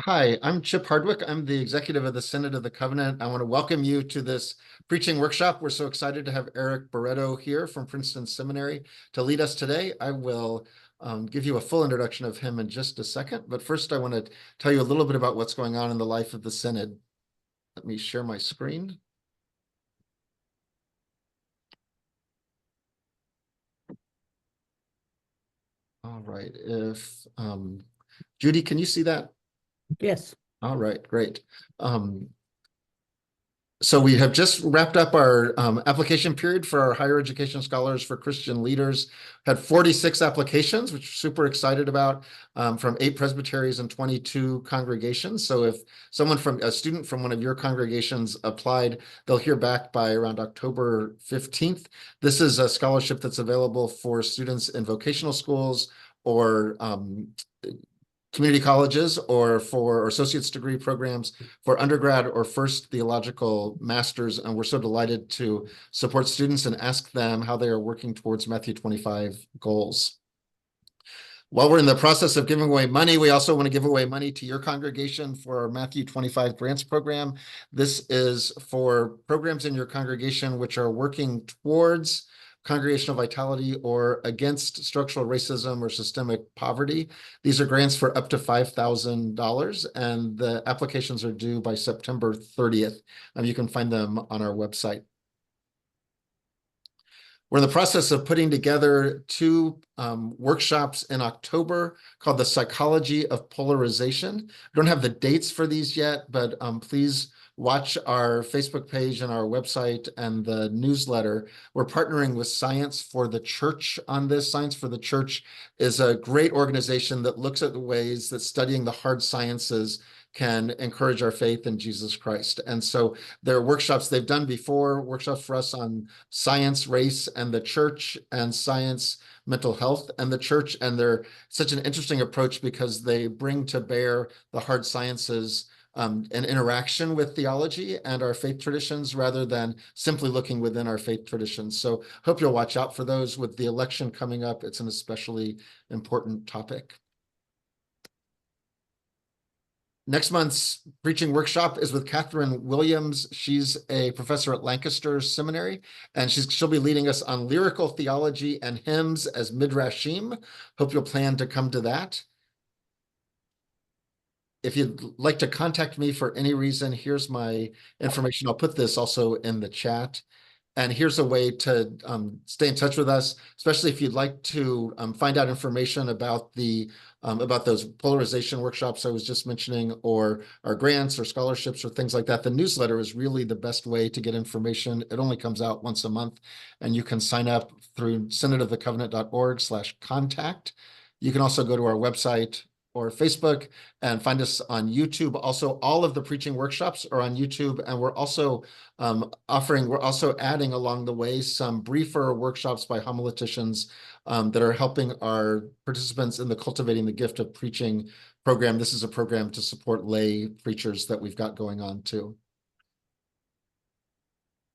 Hi, I'm Chip Hardwick. I'm the executive of the Synod of the Covenant. I want to welcome you to this preaching workshop. We're so excited to have Eric Barreto here from Princeton Seminary to lead us today. I will give you a full introduction of him in just a second, but first I want to tell you a little bit about what's going on in the life of the Synod. Let me share my screen. All right, if Judy, can you see that? Yes. All right, great. So we have just wrapped up our application period for our higher education scholars for Christian leaders. Had 46 applications, which we're super excited about, from 8 presbyteries and 22 congregations. So if a student from one of your congregations applied, they'll hear back by around October 15th. This is a scholarship that's available for students in vocational schools or community colleges or for associate's degree programs for undergrad or first theological masters. And we're so delighted to support students and ask them how they are working towards Matthew 25 goals. While we're in the process of giving away money, we also want to give away money to your congregation for our Matthew 25 grants program. This is for programs in your congregation which are working towards congregational vitality or against structural racism or systemic poverty. These are grants for up to $5,000, and the applications are due by September 30th. You can find them on our website. We're in the process of putting together 2 workshops in October called The Psychology of Polarization. I don't have the dates for these yet, but please watch our Facebook page and our website and the newsletter. We're partnering with Science for the Church on this. Science for the Church is a great organization that looks at the ways that studying the hard sciences can encourage our faith in Jesus Christ. And so there are workshops they've done before, workshops for us on science, race, and the church, and science, mental health, and the church. And they're such an interesting approach because they bring to bear the hard sciences and interaction with theology and our faith traditions rather than simply looking within our faith traditions. So hope you'll watch out for those. With the election coming up, it's an especially important topic. Next month's preaching workshop is with Catherine Williams. She's a professor at Lancaster Seminary, and she'll be leading us on lyrical theology and hymns as midrashim. Hope you'll plan to come to that. If you'd like to contact me for any reason, here's my information. I'll put this also in the chat. And here's a way to stay in touch with us, especially if you'd like to find out information about about those polarization workshops I was just mentioning, or our grants or scholarships or things like that. The newsletter is really the best way to get information. It only comes out once a month, and you can sign up through synodofthecovenant.org/contact. You can also go to our website or Facebook and find us on YouTube. Also, all of the preaching workshops are on YouTube, and we're also adding along the way some briefer workshops by homileticians that are helping our participants in the Cultivating the Gift of Preaching program. This is a program to support lay preachers that we've got going on too.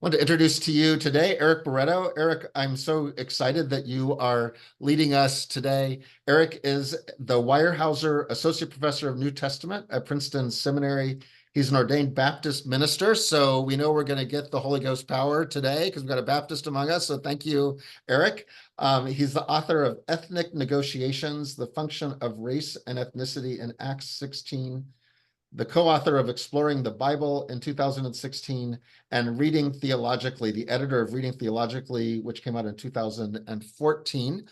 I want to introduce to you today Eric Barreto. Eric, I'm so excited that you are leading us today. Eric is the Weyerhaeuser Associate Professor of New Testament at Princeton Seminary. He's an ordained Baptist minister, so we know we're going to get the Holy Ghost power today because we've got a Baptist among us, so thank you, Eric. He's the author of Ethnic Negotiations, the Function of Race and Ethnicity in Acts 16, the co-author of Exploring the Bible in 2016, and Reading Theologically, the editor of Reading Theologically, which came out in 2014.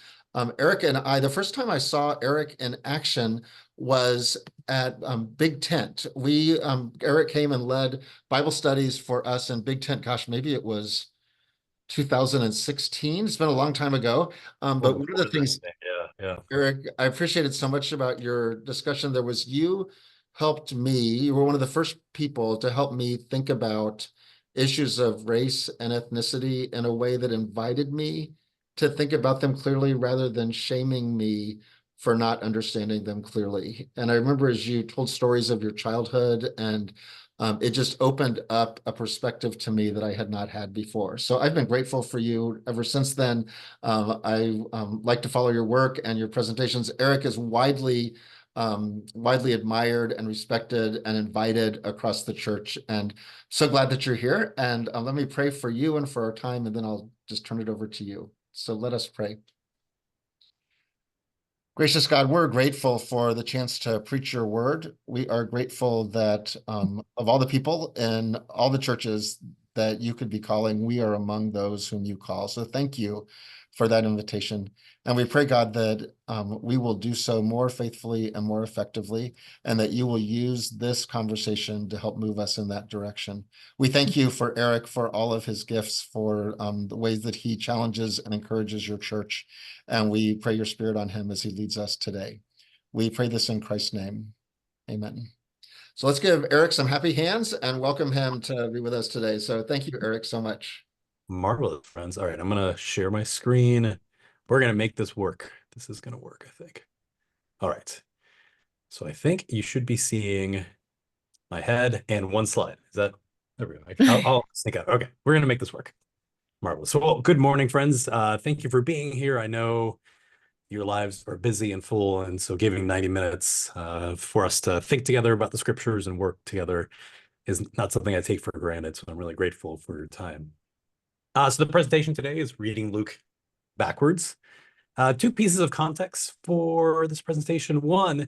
Eric and I, the first time I saw Eric in action was at Big Tent. Eric came and led Bible studies for us in Big Tent. Gosh, maybe it was 2016. It's been a long time ago. But one of the things, yeah. Eric, I appreciated so much about your discussion. You helped me. You were one of the first people to help me think about issues of race and ethnicity in a way that invited me to think about them clearly rather than shaming me for not understanding them clearly. And I remember as you told stories of your childhood, and it just opened up a perspective to me that I had not had before. So I've been grateful for you ever since then. I like to follow your work and your presentations. Eric is widely widely admired and respected and invited across the church. And so glad that you're here. And let me pray for you and for our time, and then I'll just turn it over to you. So let us pray. Gracious God, we're grateful for the chance to preach your word. We are grateful that of all the people in all the churches that you could be calling, we are among those whom you call. So thank you for that invitation. And we pray, God, that we will do so more faithfully and more effectively, and that you will use this conversation to help move us in that direction. We thank you for Eric, for all of his gifts, for the ways that he challenges and encourages your church. And we pray your spirit on him as he leads us today. We pray this in Christ's name. Amen. So let's give Eric some happy hands and welcome him to be with us today. So thank you, Eric, so much. Marvelous, friends. All right, I'm going to share my screen. We're going to make this work. This is going to work, I think. All right. So I think you should be seeing my head and one slide. Is that? There we go. I'll sneak out. Okay, we're going to make this work. Marvelous. So, well, good morning, friends. Thank you for being here. I know your lives are busy and full, and so giving 90 minutes for us to think together about the scriptures and work together is not something I take for granted. So I'm really grateful for your time. So the presentation today is reading Luke backwards. Two pieces of context for this presentation. One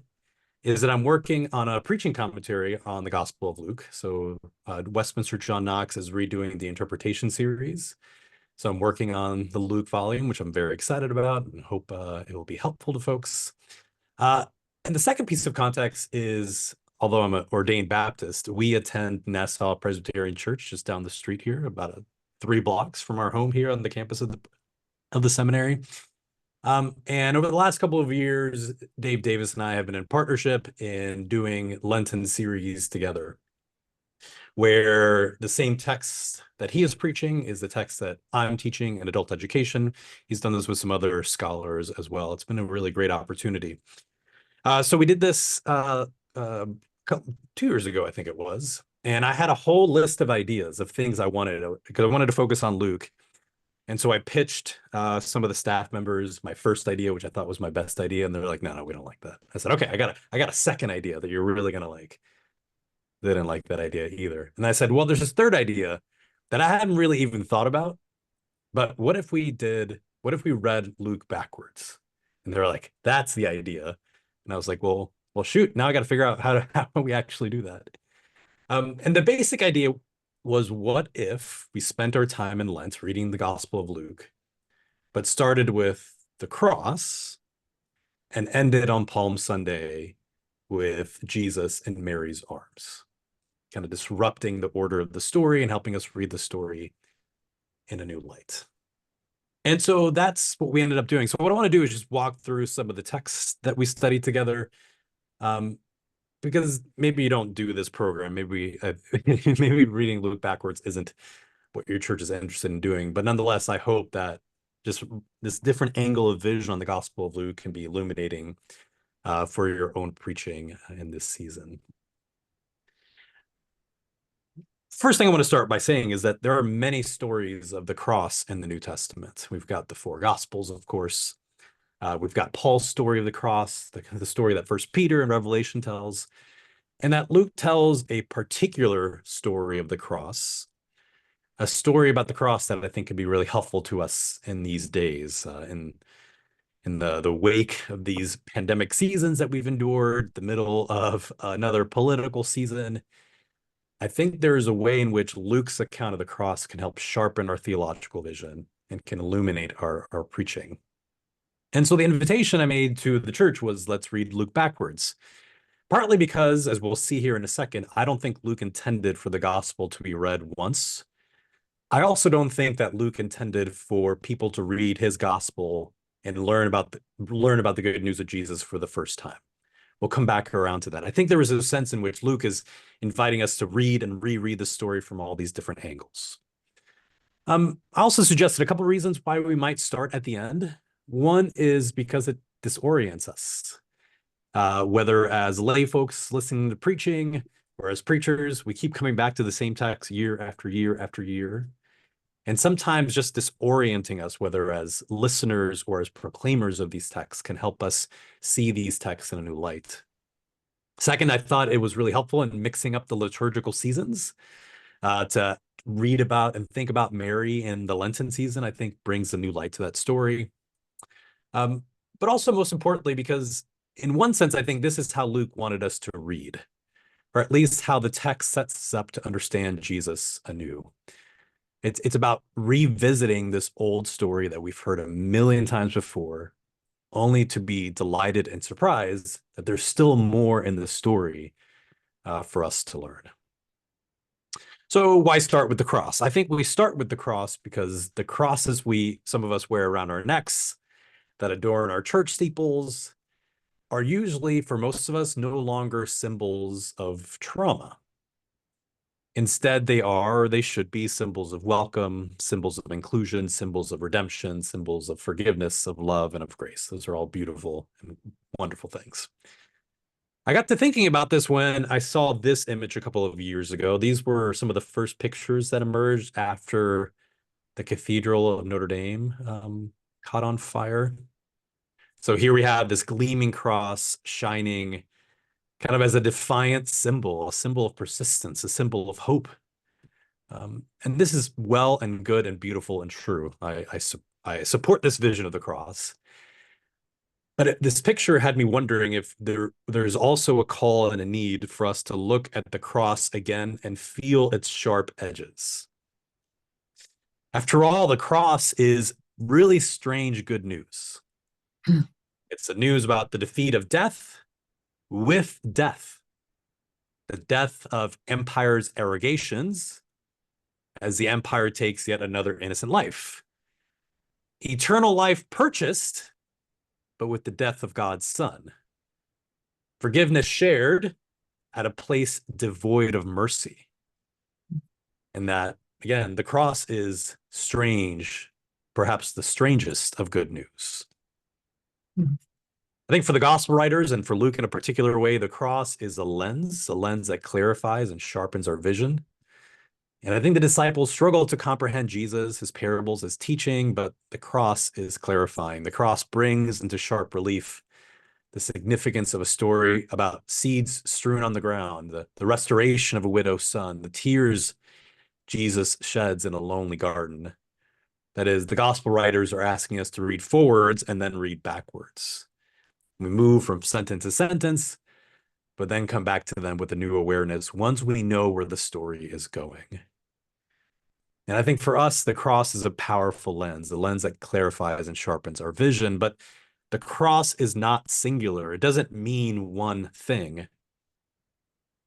is that I'm working on a preaching commentary on the Gospel of Luke. So Westminster John Knox is redoing the interpretation series. So I'm working on the Luke volume, which I'm very excited about and hope it will be helpful to folks. And the second piece of context is, although I'm an ordained Baptist, we attend Nassau Presbyterian Church just down the street here, about 3 blocks from our home here on the campus of the seminary. And over the last couple of years, Dave Davis and I have been in partnership in doing Lenten series together, where the same text that he is preaching is the text that I'm teaching in adult education. He's done this with some other scholars as well. It's been a really great opportunity. So we did this 2 years ago, I think it was. And I had a whole list of ideas of things I wanted to, because I wanted to focus on Luke. And so I pitched some of the staff members my first idea, which I thought was my best idea. And they're like, no, we don't like that. I said, okay, I got a second idea that you're really going to like. They didn't like that idea either. And I said, well, there's this third idea that I hadn't really even thought about. But what if we read Luke backwards? And they're like, that's the idea. And I was like, well, shoot, now I got to figure out how we actually do that. And the basic idea was, what if we spent our time in Lent reading the Gospel of Luke, but started with the cross and ended on Palm Sunday with Jesus in Mary's arms, kind of disrupting the order of the story and helping us read the story in a new light. And so that's what we ended up doing. So what I want to do is just walk through some of the texts that we studied together. Because maybe you don't do this program, maybe reading Luke backwards isn't what your church is interested in doing. But nonetheless, I hope that just this different angle of vision on the Gospel of Luke can be illuminating for your own preaching in this season. First thing I want to start by saying is that there are many stories of the cross in the New Testament. We've got the 4 Gospels, of course. We've got Paul's story of the cross, the story that First Peter and Revelation tells, and that Luke tells a particular story of the cross, a story about the cross that I think can be really helpful to us in these days, in the wake of these pandemic seasons that we've endured, the middle of another political season. I think there is a way in which Luke's account of the cross can help sharpen our theological vision and can illuminate our preaching. And so the invitation I made to the church was, let's read Luke backwards. Partly because, as we'll see here in a second, I don't think Luke intended for the gospel to be read once. I also don't think that Luke intended for people to read his gospel and learn about the good news of Jesus for the first time. We'll come back around to that. I think there is a sense in which Luke is inviting us to read and reread the story from all these different angles. I also suggested a couple of reasons why we might start at the end. One is because it disorients us. Whether as lay folks listening to preaching or as preachers, we keep coming back to the same text year after year after year. And sometimes just disorienting us, whether as listeners or as proclaimers of these texts, can help us see these texts in a new light. Second, I thought it was really helpful in mixing up the liturgical seasons to read about and think about Mary in the Lenten season. I think brings a new light to that story. Um, but also most importantly, because in one sense, I think this is how Luke wanted us to read, or at least how the text sets us up to understand Jesus anew. It's about revisiting this old story that we've heard a million times before, only to be delighted and surprised that there's still more in the story for us to learn. So why start with the cross? I think we start with the cross because the crosses some of us wear around our necks, that adorn our church steeples, are usually, for most of us, no longer symbols of trauma. Instead, they should be symbols of welcome, symbols of inclusion, symbols of redemption, symbols of forgiveness, of love, and of grace. Those are all beautiful and wonderful things. I got to thinking about this when I saw this image a couple of years ago. These were some of the first pictures that emerged after the Cathedral of Notre Dame caught on fire. So here we have this gleaming cross shining kind of as a defiant symbol, a symbol of persistence, a symbol of hope. And this is well and good and beautiful and true. I support this vision of the cross. But this picture had me wondering if there's also a call and a need for us to look at the cross again and feel its sharp edges. After all, the cross is really strange good news. It's the news about the defeat of death with death. The death of empire's arrogations as the empire takes yet another innocent life. Eternal life purchased, but with the death of God's Son. Forgiveness shared at a place devoid of mercy. And that, again, the cross is strange, perhaps the strangest of good news. I think for the gospel writers and for Luke in a particular way, the cross is a lens that clarifies and sharpens our vision. And I think the disciples struggle to comprehend Jesus, his parables, his teaching, but the cross is clarifying. The cross brings into sharp relief the significance of a story about seeds strewn on the ground, the restoration of a widow's son, the tears Jesus sheds in a lonely garden. That is, the gospel writers are asking us to read forwards and then read backwards. We move from sentence to sentence, but then come back to them with a new awareness once we know where the story is going. And I think for us, the cross is a powerful lens, the lens that clarifies and sharpens our vision. But the cross is not singular. It doesn't mean one thing.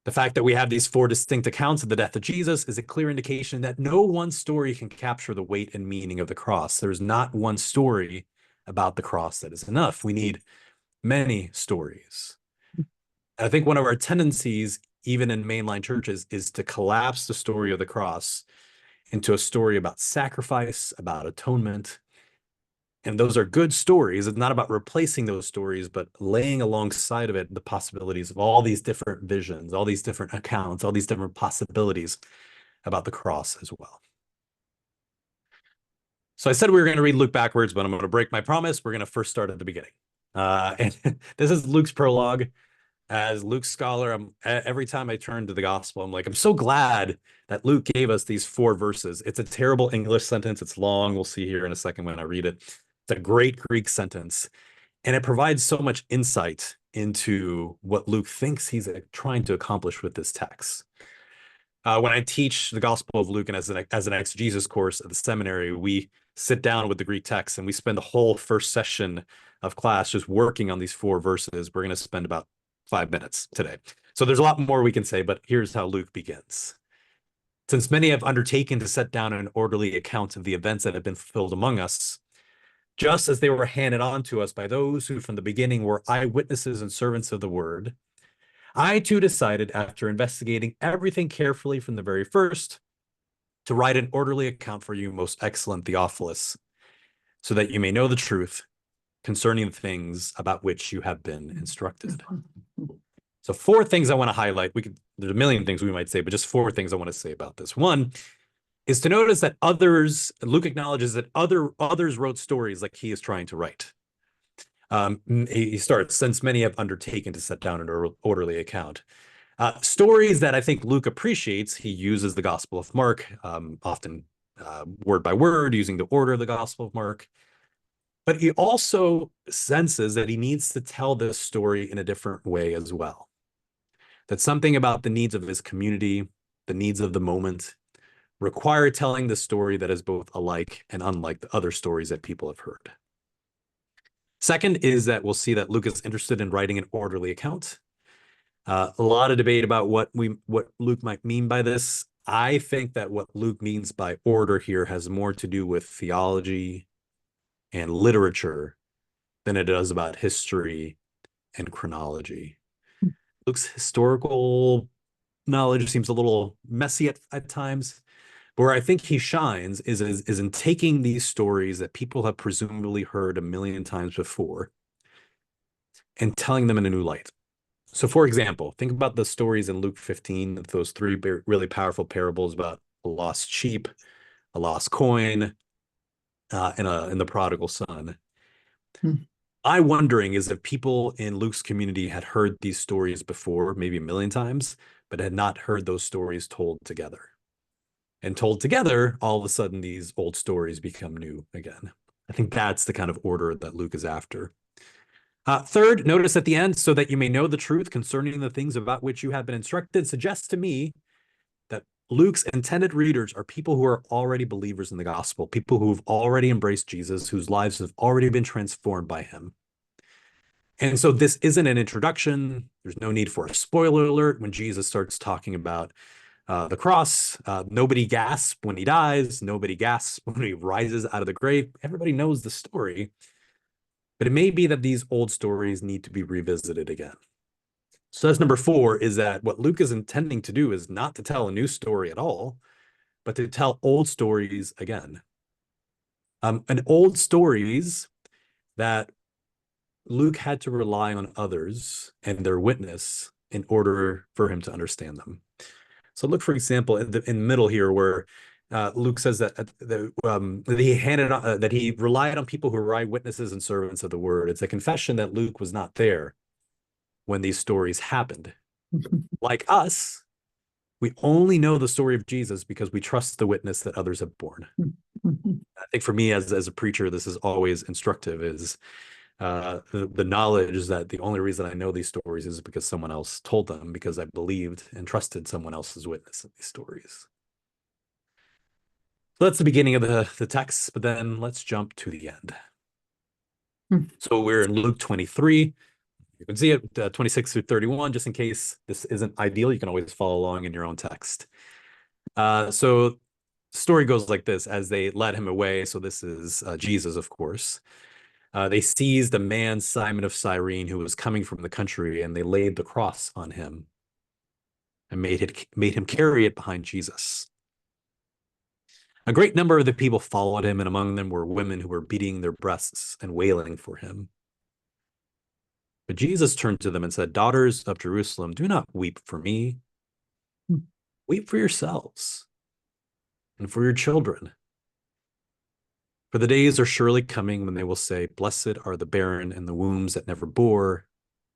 The fact that we have these four distinct accounts of the death of Jesus is a clear indication that no one story can capture the weight and meaning of the cross. There's not one story about the cross that is enough. We need many stories. And I think one of our tendencies, even in mainline churches, is to collapse the story of the cross into a story about sacrifice, about atonement. And those are good stories. It's not about replacing those stories, but laying alongside of it the possibilities of all these different visions, all these different accounts, all these different possibilities about the cross as well. So I said we were going to read Luke backwards, but I'm going to break my promise. We're going to first start at the beginning. And this is Luke's prologue. As Luke's scholar, every time I turn to the gospel, I'm like, I'm so glad that Luke gave us these 4 verses. It's a terrible English sentence. It's long. We'll see here in a second when I read it. It's a great Greek sentence, and it provides so much insight into what Luke thinks he's trying to accomplish with this text. When I teach the Gospel of Luke and as an exegesis course at the seminary, we sit down with the Greek text and we spend the whole first session of class just working on these 4 verses. We're going to spend about 5 minutes today. So there's a lot more we can say, but here's how Luke begins. Since many have undertaken to set down an orderly account of the events that have been fulfilled among us, just as they were handed on to us by those who from the beginning were eyewitnesses and servants of the word, I too decided, after investigating everything carefully from the very first, to write an orderly account for you, most excellent Theophilus, so that you may know the truth concerning the things about which you have been instructed. So 4 things I want to highlight. There's a million things we might say, but just 4 things I want to say about this. One is to notice that Luke acknowledges that others wrote stories like he is trying to write. He starts, since many have undertaken to set down an orderly account. Stories that I think Luke appreciates, he uses the Gospel of Mark, often word by word, using the order of the Gospel of Mark. But he also senses that he needs to tell this story in a different way as well. That something about the needs of his community, the needs of the moment, require telling the story that is both alike and unlike the other stories that people have heard. Second is that we'll see that Luke is interested in writing an orderly account. A lot of debate about what Luke might mean by this. I think that what Luke means by order here has more to do with theology and literature than it does about history and chronology. Luke's historical knowledge seems a little messy at times. But where I think he shines is in taking these stories that people have presumably heard a million times before and telling them in a new light. So, for example, think about the stories in Luke 15, those three really powerful parables about a lost sheep, a lost coin, and the prodigal son. My wondering is if people in Luke's community had heard these stories before, maybe a million times, but had not heard those stories told together. And told together, all of a sudden, these old stories become new again. I think that's the kind of order that Luke is after. Third, notice at the end, so that you may know the truth concerning the things about which you have been instructed, suggests to me that Luke's intended readers are people who are already believers in the gospel, people who've already embraced Jesus, whose lives have already been transformed by him. And so this isn't an introduction. There's no need for a spoiler alert when Jesus starts talking about the cross. Nobody gasps when he dies. Nobody gasps when he rises out of the grave. Everybody knows the story. But it may be that these old stories need to be revisited again. So that's number 4, is that what Luke is intending to do is not to tell a new story at all, but to tell old stories again. And old stories that Luke had to rely on others and their witness in order for him to understand them. So look, for example, in the middle here, where Luke says that that he relied on people who were eyewitnesses and servants of the word. It's a confession that Luke was not there when these stories happened. Like us, we only know the story of Jesus because we trust the witness that others have borne. I think for me, as a preacher, this is always instructive, is the knowledge that the only reason I know these stories is because someone else told them, because I believed and trusted someone else's witness in these stories. So that's the beginning of the text, but then let's jump to the end. So we're in Luke 23. You can see it, 26 through 31, just in case this isn't ideal. You can always follow along in your own text. So the story goes like this: as they led him away, so this is Jesus, of course, they seized a man, Simon of Cyrene, who was coming from the country, and they laid the cross on him and made him carry it behind Jesus. A great number of the people followed him, and among them were women who were beating their breasts and wailing for him. But Jesus turned to them and said, "Daughters of Jerusalem, do not weep for me. Weep for yourselves and for your children. For the days are surely coming when they will say, 'Blessed are the barren and the wombs that never bore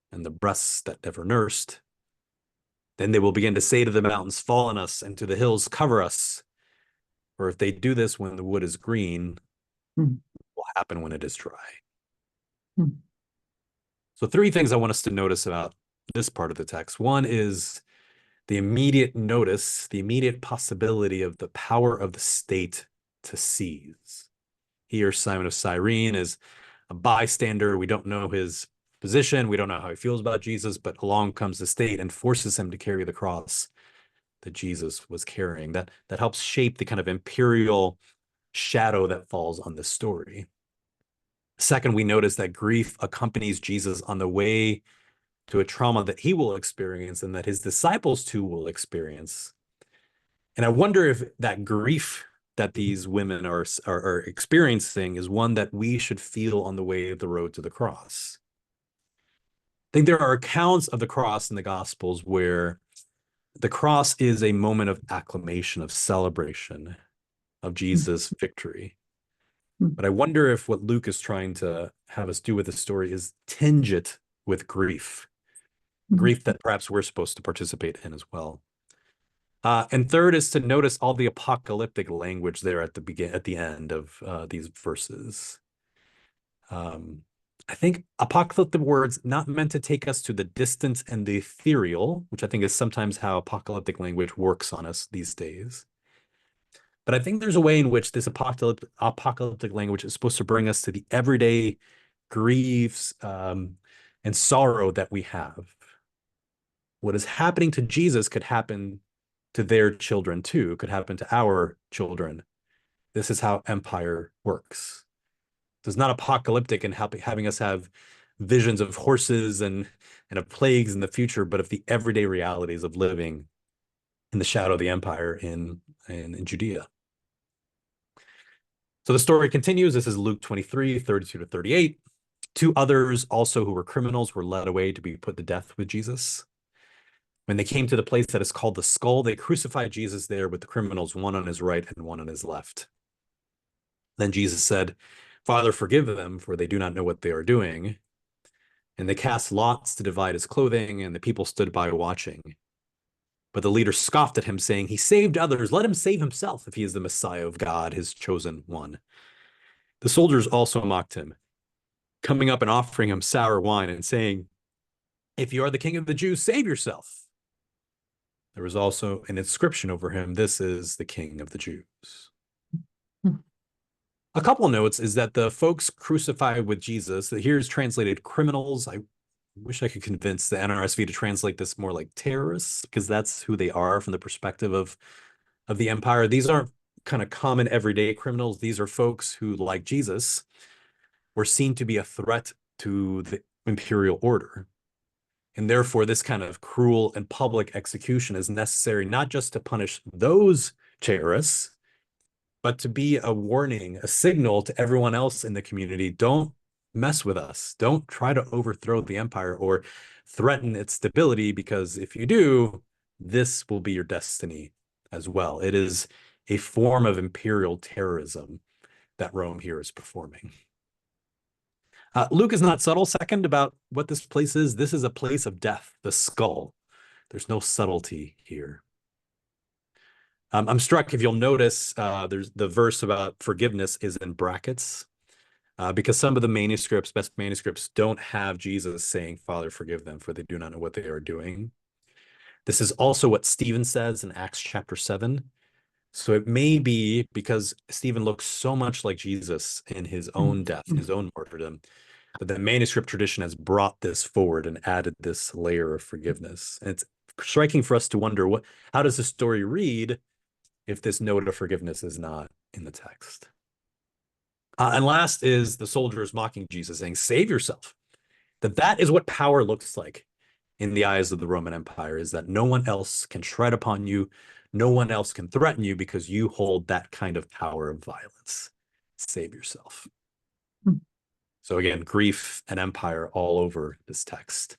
and the breasts that never nursed.' Then they will begin to say to the mountains, 'Fall on us,' and to the hills, 'Cover us.' For if they do this when the wood is green, what will happen when it is dry?" So 3 things I want us to notice about this part of the text. One is the immediate notice, the immediate possibility of the power of the state to seize. Here, Simon of Cyrene is a bystander. We don't know his position. We don't know how he feels about Jesus, but along comes the state and forces him to carry the cross that Jesus was carrying. That helps shape the kind of imperial shadow that falls on this story. Second, we notice that grief accompanies Jesus on the way to a trauma that he will experience and that his disciples too will experience. And I wonder if that grief that these women are experiencing is one that we should feel on the way of the road to the cross. I think there are accounts of the cross in the Gospels where the cross is a moment of acclamation, of celebration, of Jesus' victory. But I wonder if what Luke is trying to have us do with the story is tinge it with grief, grief that perhaps we're supposed to participate in as well. And third is to notice all the apocalyptic language there at the end of these verses. I think apocalyptic words not meant to take us to the distant and the ethereal, which I think is sometimes how apocalyptic language works on us these days. But I think there's a way in which this apocalyptic language is supposed to bring us to the everyday griefs and sorrow that we have. What is happening to Jesus could happen to their children too, could happen to our children. This is how empire works. It's not apocalyptic and having us have visions of horses and of plagues in the future, but of the everyday realities of living in the shadow of the empire in Judea. So the story continues. This is Luke 23, 32 to 38. Two others also who were criminals were led away to be put to death with Jesus. When they came to the place that is called the Skull, they crucified Jesus there with the criminals, one on his right and one on his left. Then Jesus said, "Father, forgive them, for they do not know what they are doing." And they cast lots to divide his clothing, and the people stood by watching. But the leader scoffed at him, saying, "He saved others. Let him save himself if he is the Messiah of God, his chosen one." The soldiers also mocked him, coming up and offering him sour wine and saying, "If you are the king of the Jews, save yourself." There was also an inscription over him, "This is the King of the Jews." A couple notes is that the folks crucified with Jesus, that here is translated criminals. I wish I could convince the NRSV to translate this more like terrorists, because that's who they are from the perspective of the empire. These aren't kind of common everyday criminals. These are folks who, like Jesus, were seen to be a threat to the imperial order. And therefore, this kind of cruel and public execution is necessary not just to punish those terrorists, but to be a warning, a signal to everyone else in the community. Don't mess with us. Don't try to overthrow the empire or threaten its stability, because if you do, this will be your destiny as well. It is a form of imperial terrorism that Rome here is performing. Luke is not subtle, second, about what this place is. This is a place of death, the skull. There's no subtlety here. I'm struck, if you'll notice, there's the verse about forgiveness is in brackets, because some of the manuscripts, best manuscripts, don't have Jesus saying, "Father, forgive them, for they do not know what they are doing." This is also what Stephen says in Acts chapter 7. So it may be because Stephen looks so much like Jesus in his own death, his own martyrdom, but the manuscript tradition has brought this forward and added this layer of forgiveness. And it's striking for us to wonder, how does the story read if this note of forgiveness is not in the text? And last is the soldiers mocking Jesus, saying, "Save yourself." That is what power looks like in the eyes of the Roman Empire, is that no one else can tread upon you, no one else can threaten you, because you hold that kind of power of violence. Save yourself. So again, grief and empire all over this text.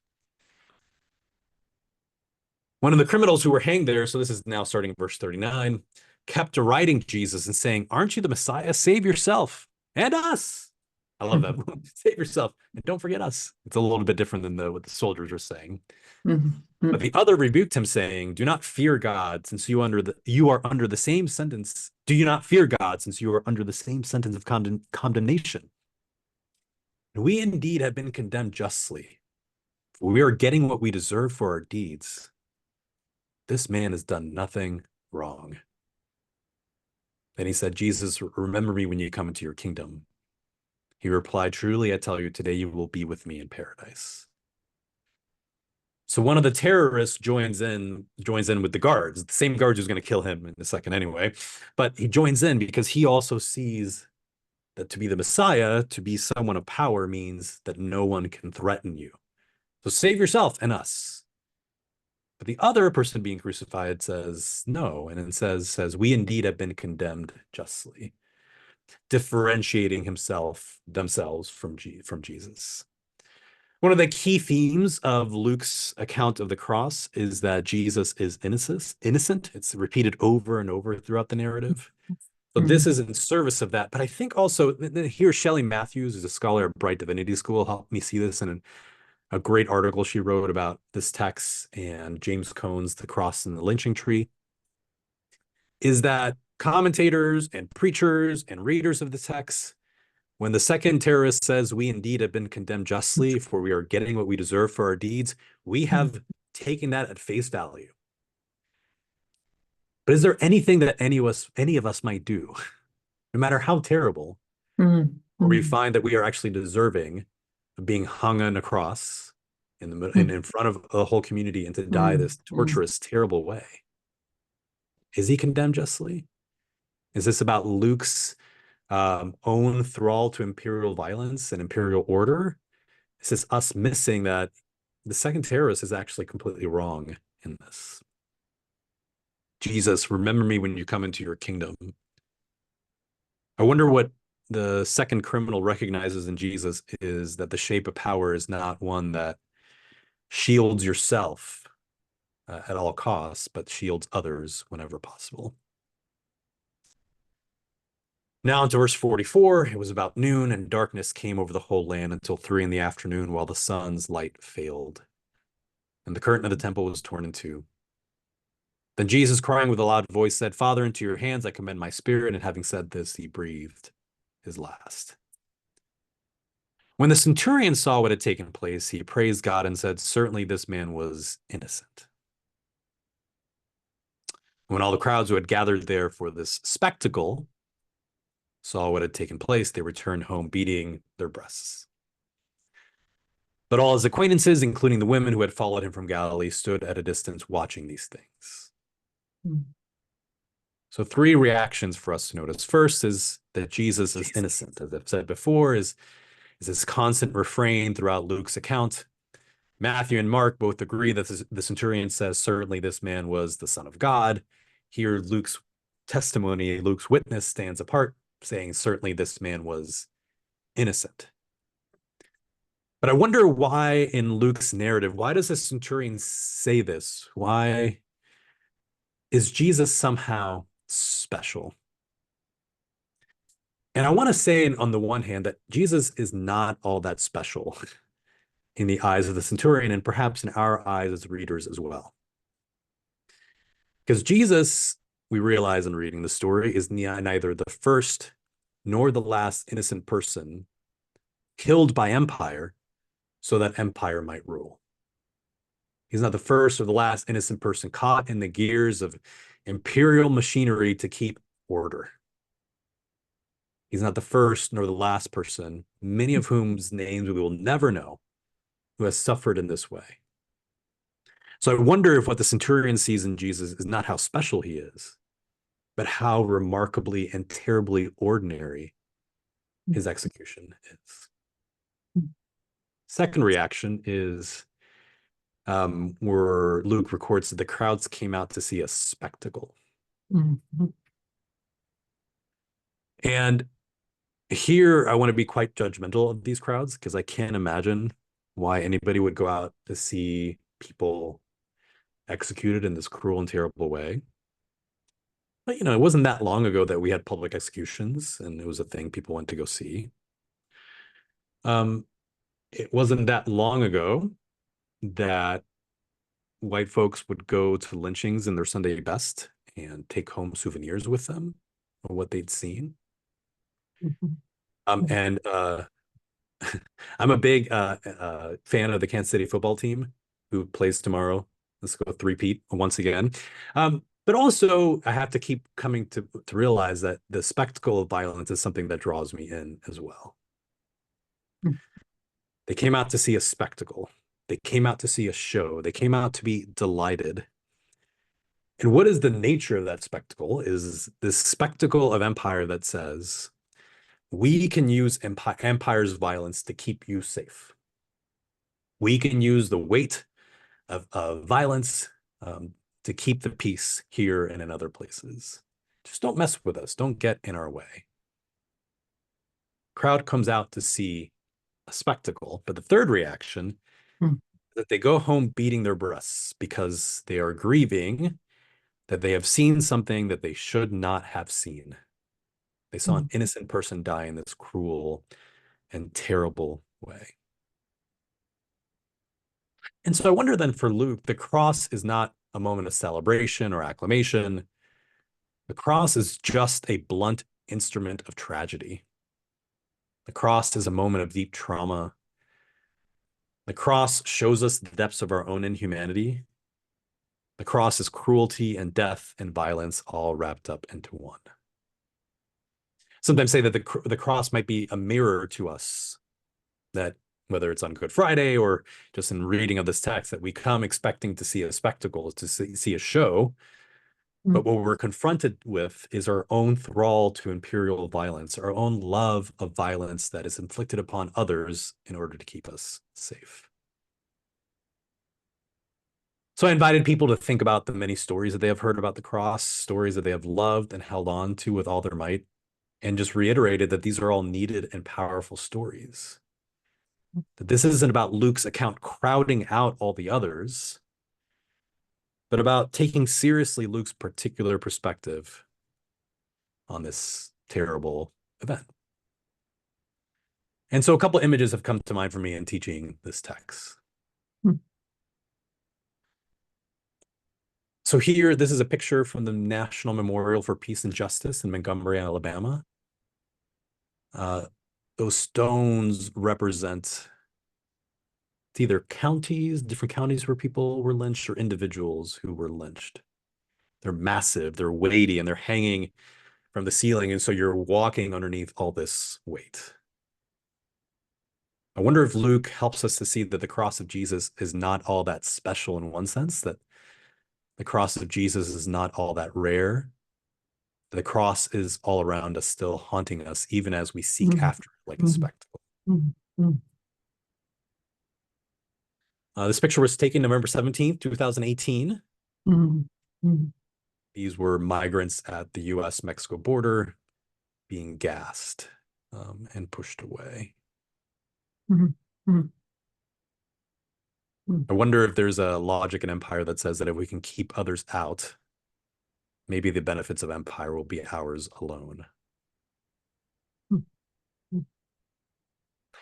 One of the criminals who were hanged there, so this is now starting in verse 39, kept deriding Jesus and saying, "Aren't you the Messiah? Save yourself and us." I love that. Save yourself and don't forget us. It's a little bit different than what the soldiers were saying. But the other rebuked him, saying, "Do not fear God, since you are under the same sentence. Do you not fear God, since you are under the same sentence of condemnation? We indeed have been condemned justly, for we are getting what we deserve for our deeds. This man has done nothing wrong." Then he said, "Jesus, remember me when you come into your kingdom." He replied, "Truly, I tell you, today you will be with me in paradise." So one of the terrorists joins in with the guards, the same guards who's going to kill him in a second anyway. But he joins in because he also sees that to be the Messiah, to be someone of power, means that no one can threaten you. So save yourself and us. But the other person being crucified says no, and it says, "We indeed have been condemned justly," differentiating themselves from Jesus. One of the key themes of Luke's account of the cross is that Jesus is innocent. It's repeated over and over throughout the narrative. So this is in service of that. But I think also here, Shelley Matthews is a scholar at Bright Divinity School, helped me see this in a great article she wrote about this text, and James Cone's The Cross and the Lynching Tree, is that commentators and preachers and readers of the text, when the second terrorist says, "We indeed have been condemned justly, for we are getting what we deserve for our deeds," we have taken that at face value. But is there anything that any of us might do, no matter how terrible, where we find that we are actually deserving of being hung on a cross in front of a whole community and to die this torturous, terrible way? Is he condemned justly? Is this about Luke's own thrall to imperial violence and imperial order? Is this us missing that the second terrorist is actually completely wrong in this? Jesus, remember me when you come into your kingdom. I wonder what the second criminal recognizes in Jesus is that the shape of power is not one that shields yourself at all costs, but shields others whenever possible. Now into verse 44, it was about noon, and darkness came over the whole land until 3 p.m, while the sun's light failed, and the curtain of the temple was torn in two. Then Jesus, crying with a loud voice, said, "Father, into your hands I commend my spirit." And having said this, he breathed his last. When the centurion saw what had taken place, he praised God and said, "Certainly this man was innocent." When all the crowds who had gathered there for this spectacle saw what had taken place, they returned home beating their breasts. But all his acquaintances, including the women who had followed him from Galilee, stood at a distance watching these things. So 3 reactions for us to notice. First is that Jesus is innocent. As I've said before, is this constant refrain throughout Luke's account. Matthew and Mark both agree that the centurion says, "Certainly this man was the Son of God." Here, Luke's testimony, Luke's witness stands apart, saying, "Certainly this man was innocent." But I wonder why in Luke's narrative, why does the centurion say this? Why is Jesus somehow special? And I want to say on the one hand that Jesus is not all that special in the eyes of the centurion, and perhaps in our eyes as readers as well. Because Jesus, we realize in reading the story, is neither the first nor the last innocent person killed by empire so that empire might rule. He's not the first or the last innocent person caught in the gears of imperial machinery to keep order. He's not the first nor the last person, many of whom's names we will never know, who has suffered in this way. So I wonder if what the centurion sees in Jesus is not how special he is, but how remarkably and terribly ordinary his execution is. Second reaction is where Luke records that the crowds came out to see a spectacle. And here I want to be quite judgmental of these crowds, because I can't imagine why anybody would go out to see people executed in this cruel and terrible way. But, it wasn't that long ago that we had public executions, and it was a thing people went to go see. It wasn't that long ago that white folks would go to lynchings in their Sunday best and take home souvenirs with them of what they'd seen. And I'm a big fan of the Kansas City football team, who plays tomorrow. Let's go three-peat once again. But also, I have to keep coming to realize that the spectacle of violence is something that draws me in as well. They came out to see a spectacle. They came out to see a show. They came out to be delighted. And what is the nature of that spectacle? Is this spectacle of empire that says, we can use empire's violence to keep you safe. We can use the weight of violence to keep the peace here and in other places. Just don't mess with us. Don't get in our way. Crowd comes out to see a spectacle. But the third reaction is that they go home beating their breasts because they are grieving that they have seen something that they should not have seen. They saw an innocent person die in this cruel and terrible way. And so I wonder then for Luke, the cross is not a moment of celebration or acclamation. The cross is just a blunt instrument of tragedy. The cross is a moment of deep trauma. The cross shows us the depths of our own inhumanity. The cross is cruelty and death and violence all wrapped up into one. Sometimes say that the cross might be a mirror to us, that whether it's on Good Friday or just in reading of this text, that we come expecting to see a spectacle, to see a show. But what we're confronted with is our own thrall to imperial violence, our own love of violence that is inflicted upon others in order to keep us safe. So I invited people to think about the many stories that they have heard about the cross, stories that they have loved and held on to with all their might, and just reiterated that these are all needed and powerful stories. That this isn't about Luke's account crowding out all the others, but about taking seriously Luke's particular perspective on this terrible event. And so a couple images have come to mind for me in teaching this text. So here, this is a picture from the National Memorial for Peace and Justice in Montgomery, Alabama. Those stones represent either counties, different counties where people were lynched, or individuals who were lynched. They're massive, they're weighty, and they're hanging from the ceiling. And so you're walking underneath all this weight. I wonder if Luke helps us to see that the cross of Jesus is not all that special in one sense, that the cross of Jesus is not all that rare. The cross is all around us, still haunting us, even as we seek after it like a spectacle. This picture was taken November 17th, 2018. These were migrants at the US-Mexico border being gassed and pushed away. I wonder if there's a logic in empire that says that if we can keep others out, maybe the benefits of empire will be ours alone.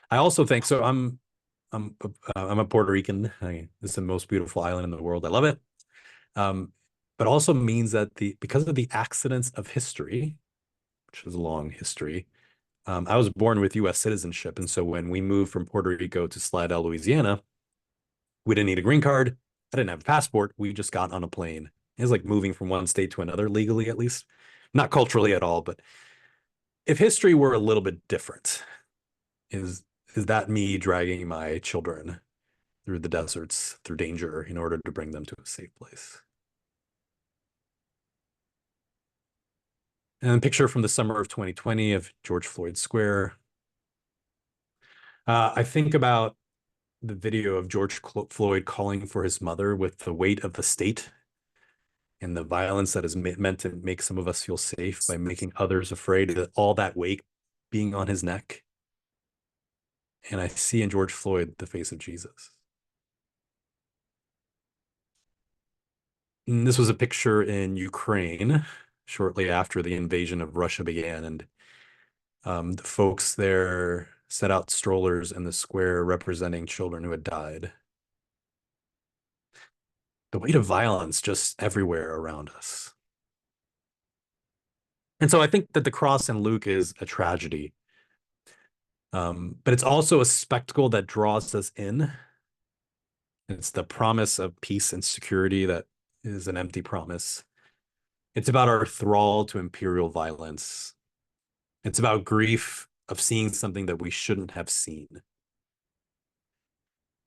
I also think so. I'm a Puerto Rican. This is the most beautiful island in the world. I love it. But also means that because of the accidents of history, which is a long history, I was born with U.S. citizenship. And so when we moved from Puerto Rico to Slidell, Louisiana, we didn't need a green card. I didn't have a passport. We just got on a plane. It was like moving from one state to another, legally at least. Not culturally at all, but if history were a little bit different, is that me dragging my children through the deserts, through danger, in order to bring them to a safe place? And a picture from the summer of 2020 of George Floyd Square. I think about the video of George Floyd calling for his mother with the weight of the state and the violence that is meant to make some of us feel safe by making others afraid, of all that weight being on his neck. And I see in George Floyd the face of Jesus. And this was a picture in Ukraine shortly after the invasion of Russia began. And the folks there set out strollers in the square representing children who had died. The weight of violence just everywhere around us. And so I think that the cross in Luke is a tragedy. But it's also a spectacle that draws us in. It's the promise of peace and security that is an empty promise. It's about our thrall to imperial violence. It's about grief of seeing something that we shouldn't have seen.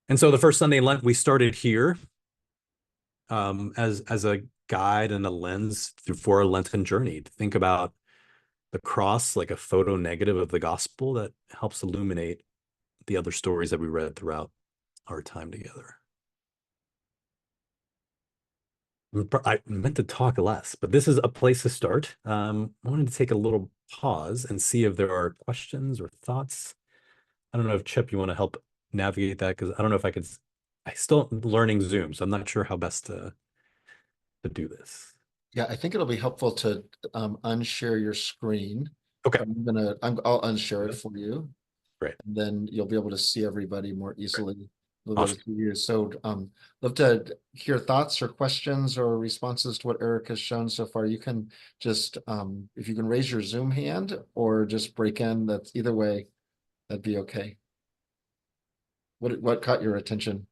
And so the first Sunday in Lent, we started here as a guide and a lens for a Lenten journey to think about the cross like a photo negative of the gospel that helps illuminate the other stories that we read throughout our time together. I meant to talk less, but this is a place to start. I wanted to take a little pause and see if there are questions or thoughts. I don't know if Chip, you want to help navigate that, because I don't know if I could. I still learning Zoom, so I'm not sure how best to do this. Yeah, I think it'll be helpful to unshare your screen. Okay, I'll unshare it for you. great. And then you'll be able to see everybody more easily. We'll be able Awesome. to see you. So love to hear thoughts or questions or responses to what Eric has shown so far. You can just if you can raise your Zoom hand or just break in, that's either way, that'd be okay. What caught your attention?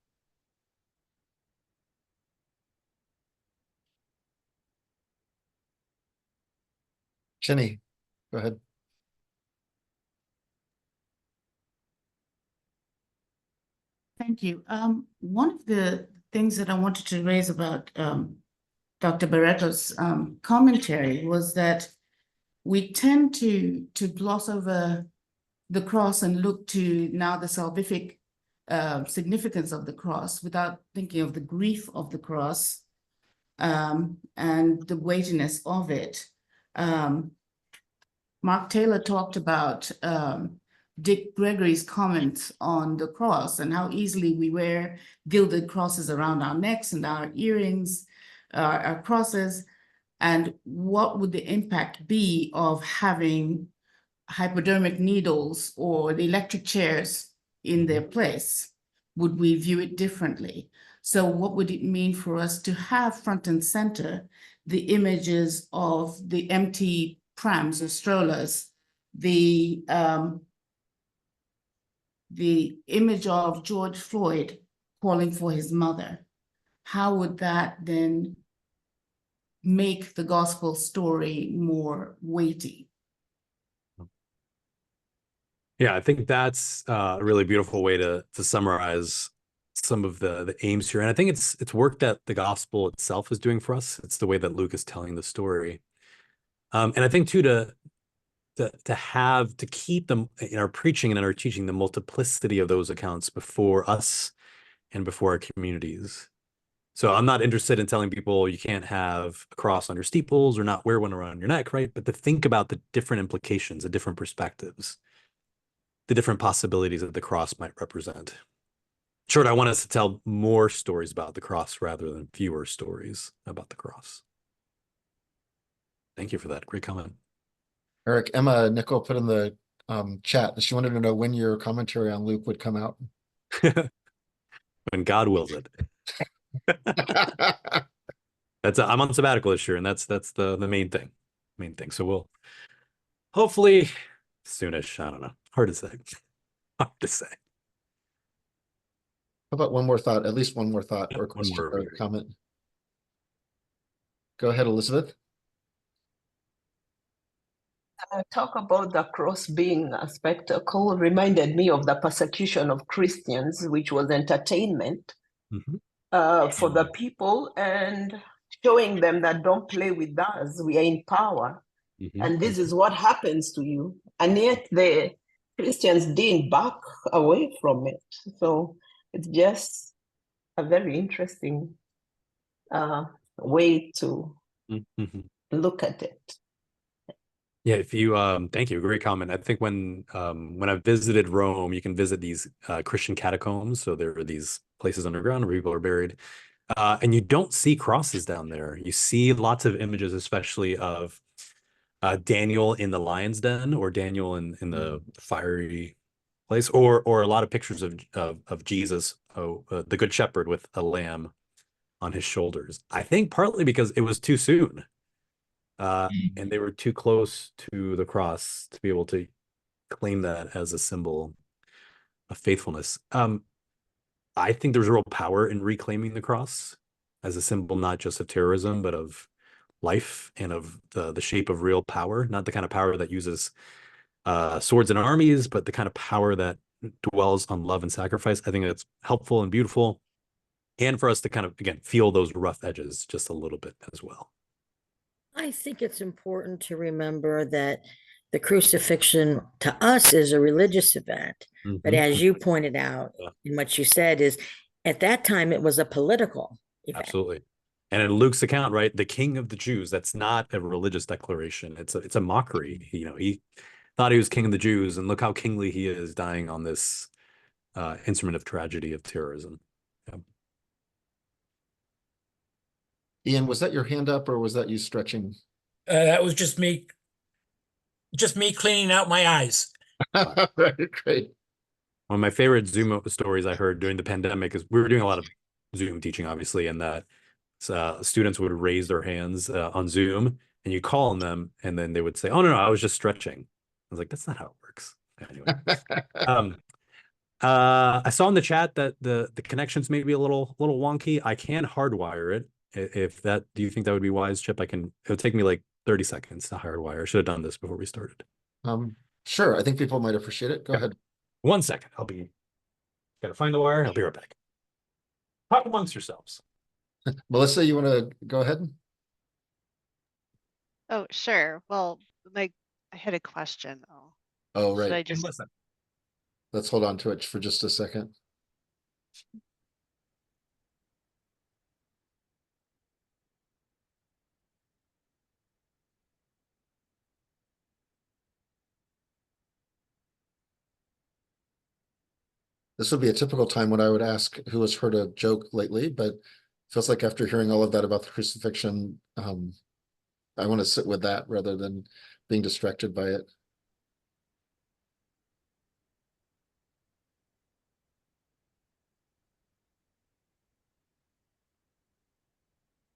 Jenny, go ahead. Thank you. One of the things that I wanted to raise about Dr. Barreto's commentary was that we tend to gloss over the cross and look to now the salvific significance of the cross without thinking of the grief of the cross and the weightiness of it. Mark Taylor talked about Dick Gregory's comments on the cross and how easily we wear gilded crosses around our necks and our earrings, our crosses, and what would the impact be of having hypodermic needles or the electric chairs in their place? Would we view it differently? So what would it mean for us to have front and center the images of the empty prams or strollers, the image of George Floyd calling for his mother? How would that then make the gospel story more weighty? Yeah, I think that's a really beautiful way to summarize some of the aims here. And I think it's work that the gospel itself is doing for us. It's the way that Luke is telling the story. And I think too, to keep them in our preaching and in our teaching, the multiplicity of those accounts before us and before our communities. So I'm not interested in telling people you can't have a cross on your steeples or not wear one around your neck, right? But to think about the different implications, the different perspectives, the different possibilities that the cross might represent. Short, I want us to tell more stories about the cross rather than fewer stories about the cross. Thank you for that. Great comment. Eric, Emma Nickel put in the chat that she wanted to know when your commentary on Luke would come out. When God wills it. I'm on sabbatical this year, and that's the main thing. So we'll hopefully soonish. I don't know. Hard to say. Hard to say. How about one more thought, at least one more thought or One question more or comment? Go ahead, Elizabeth. Talk about the cross being a spectacle reminded me of the persecution of Christians, which was entertainment for the people and showing them that don't play with us. We are in power. And this is what happens to you. And yet the Christians didn't back away from it. So it's just a very interesting way to look at it. Yeah, if you thank you, great comment. I think when I visited Rome, you can visit these Christian catacombs. So there are these places underground where people are buried. And you don't see crosses down there. You see lots of images, especially of Daniel in the lion's den or Daniel in the fiery place, or a lot of pictures of Jesus, the good shepherd with a lamb on his shoulders. I think partly because it was too soon. And they were too close to the cross to be able to claim that as a symbol of faithfulness. I think there's real power in reclaiming the cross as a symbol, not just of terrorism, but of life and of the shape of real power, not the kind of power that uses swords and armies, but the kind of power that dwells on love and sacrifice. I think that's helpful and beautiful. And for us to kind of, again, feel those rough edges just a little bit as well. I think it's important to remember that the crucifixion to us is a religious event. But as you pointed out, and what you said is, at that time, it was a political event. Absolutely. And in Luke's account, right, the king of the Jews, that's not a religious declaration. It's a mockery. You know, he thought he was king of the Jews, and look how kingly he is, dying on this instrument of tragedy of terrorism. Yeah. Ian, was that your hand up or was that you stretching? That was just me just me cleaning out my eyes. Right, great. One of my favorite Zoom stories I heard during the pandemic is we were doing a lot of Zoom teaching, obviously, and that students would raise their hands on Zoom, and you call on them, and then they would say, "Oh no, I was just stretching." I was like, "That's not how it works." Anyway, I saw in the chat that the connections may be a little wonky. I can hardwire it. If that, do you think that would be wise, Chip? It would take me like 30 seconds to hardwire. I should have done this before we started. Sure. I think people might appreciate it. Go ahead. 1 second. Gotta find the wire. I'll be right back. Talk amongst yourselves. Melissa, you want to go ahead? Oh, sure. Well, I had a question. Oh, Should I right. just Listen. Let's hold on to it for just a second. This would be a typical time when I would ask who has heard a joke lately, but it feels like after hearing all of that about the crucifixion, I want to sit with that rather than being distracted by it.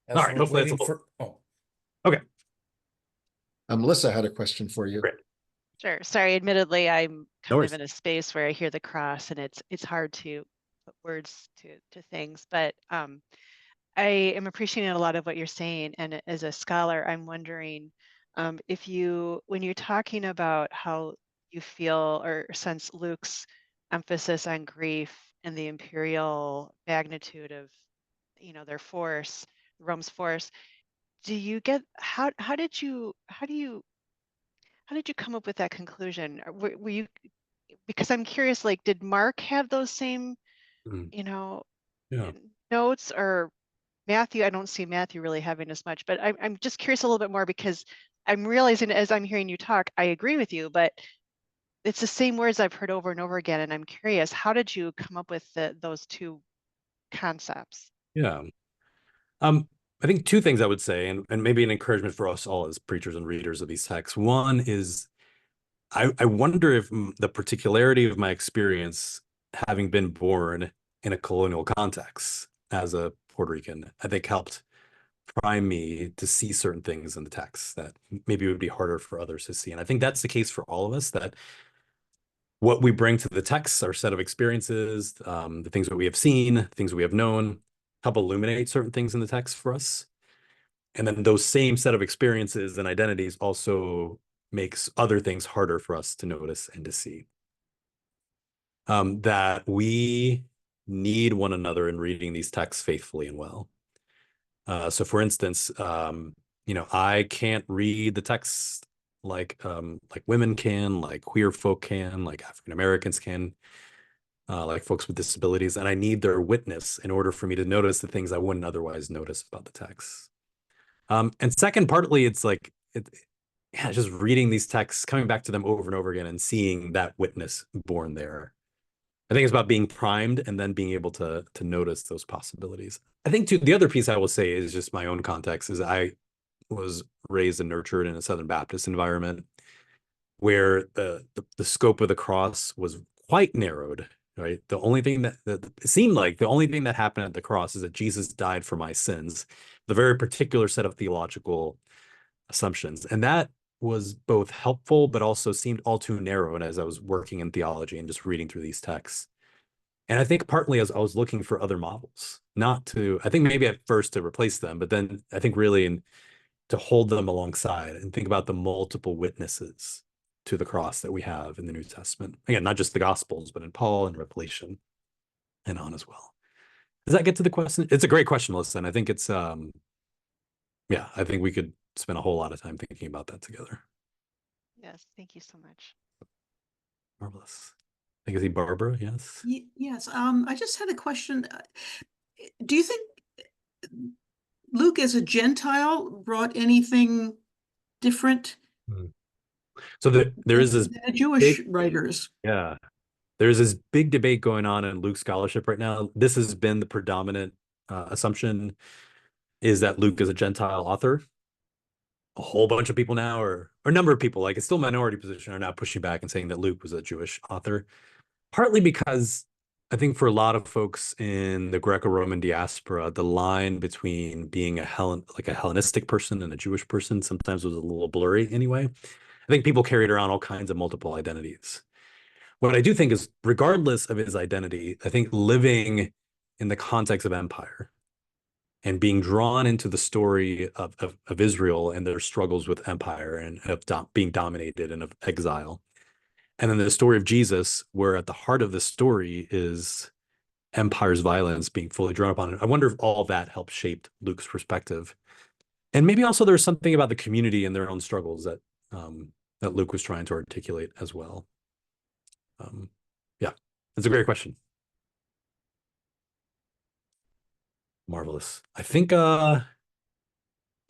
As All right, we're hopefully that's a waiting little- for- Okay. Melissa had a question for you. Great. Sure. Sorry, admittedly, I'm No kind worries. of in a space where I hear the cross and it's hard to put words to things, but I am appreciating a lot of what you're saying. And as a scholar, I'm wondering if when you're talking about how you feel or sense Luke's emphasis on grief and the imperial magnitude of, their force, Rome's force, do you get how did you come up with that conclusion? Or were you, because I'm curious, like, did Mark have those same, Mhm. Yeah. notes, or Matthew? I don't see Matthew really having as much, but I'm just curious a little bit more, because I'm realizing as I'm hearing you talk, I agree with you, but it's the same words I've heard over and over again. And I'm curious, how did you come up with those two concepts? Yeah. I think two things I would say, and maybe an encouragement for us all as preachers and readers of these texts. One is I wonder if the particularity of my experience, having been born in a colonial context as a Puerto Rican, I think helped prime me to see certain things in the text that maybe would be harder for others to see. And I think that's the case for all of us, that what we bring to the text, our set of experiences, the things that we have seen, things we have known, help illuminate certain things in the text for us. And then those same set of experiences and identities also makes other things harder for us to notice and to see. That we need one another in reading these texts faithfully and well. So for instance, I can't read the text like women can, like queer folk can, like African Americans can, like folks with disabilities, and I need their witness in order for me to notice the things I wouldn't otherwise notice about the text. And second, partly it's like, just reading these texts, coming back to them over and over again and seeing that witness born there. I think it's about being primed and then being able to notice those possibilities. I think too, the other piece I will say is just my own context is I was raised and nurtured in a Southern Baptist environment where the scope of the cross was quite narrowed, right? The only thing that it seemed like the only thing that happened at the cross is that Jesus died for my sins, the very particular set of theological assumptions. And that was both helpful, but also seemed all too narrow. And as I was working in theology and just reading through these texts, and I think partly as I was looking for other models, I think maybe at first to replace them, but then I think really to hold them alongside and think about the multiple witnesses to the cross that we have in the New Testament. Again, not just the Gospels, but in Paul and Revelation and on as well. Does that get to the question? It's a great question, Melissa. And I think it's, I think we could spend a whole lot of time thinking about that together. Yes, thank you so much. Marvelous. I think I see Barbara, yes? Yes, I just had a question. Do you think Luke as a Gentile brought anything different? So there is this Jewish writers. Yeah. There's this big debate going on in Luke scholarship right now. This has been the predominant assumption, is that Luke is a Gentile author. a whole bunch of people now, or a number of people, like it's still a minority position, are now pushing back and saying that Luke was a Jewish author, partly because I think for a lot of folks in the Greco-Roman diaspora, the line between being a Hellenistic person and a Jewish person sometimes was a little blurry anyway. I think people carried around all kinds of multiple identities. What I do think is, regardless of his identity, I think living in the context of empire and being drawn into the story of Israel and their struggles with empire and of being dominated and of exile, and then the story of Jesus, where at the heart of the story is empire's violence being fully drawn upon. I wonder if all that helped shape Luke's perspective. And maybe also there's something about the community and their own struggles that that Luke was trying to articulate as well. Yeah, that's a great question. Marvelous. I think there'll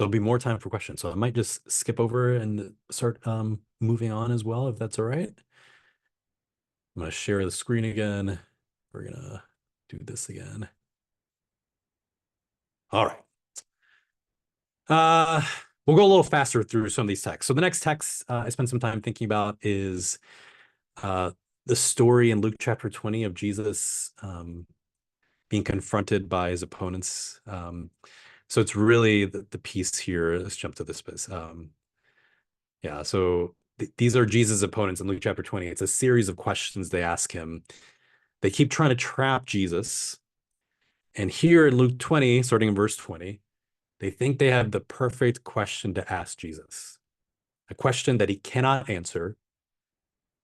be more time for questions, so I might just skip over and start moving on as well, if that's all right. I'm going to share the screen again. We're going to do this again. All right. We'll go a little faster through some of these texts. So the next text I spent some time thinking about is the story in Luke chapter 20 of Jesus being confronted by his opponents. So it's really the piece here. Let's jump to this piece. Yeah, so these are Jesus' opponents in Luke chapter 20. It's a series of questions they ask him. They keep trying to trap Jesus. And here in Luke 20, starting in verse 20, they think they have the perfect question to ask Jesus, a question that he cannot answer.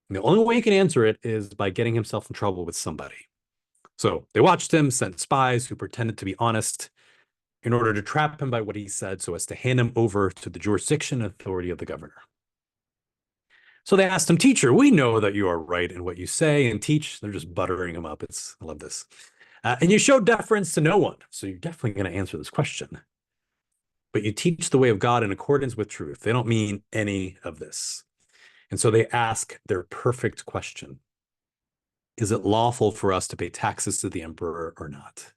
And the only way he can answer it is by getting himself in trouble with somebody. So they watched him, sent spies who pretended to be honest in order to trap him by what he said so as to hand him over to the jurisdiction and authority of the governor. So they asked him, "Teacher, we know that you are right in what you say and teach." They're just buttering him up. I love this. And you show deference to no one. So you're definitely going to answer this question. But you teach the way of God in accordance with truth. They don't mean any of this. And so they ask their perfect question. Is it lawful for us to pay taxes to the emperor or not?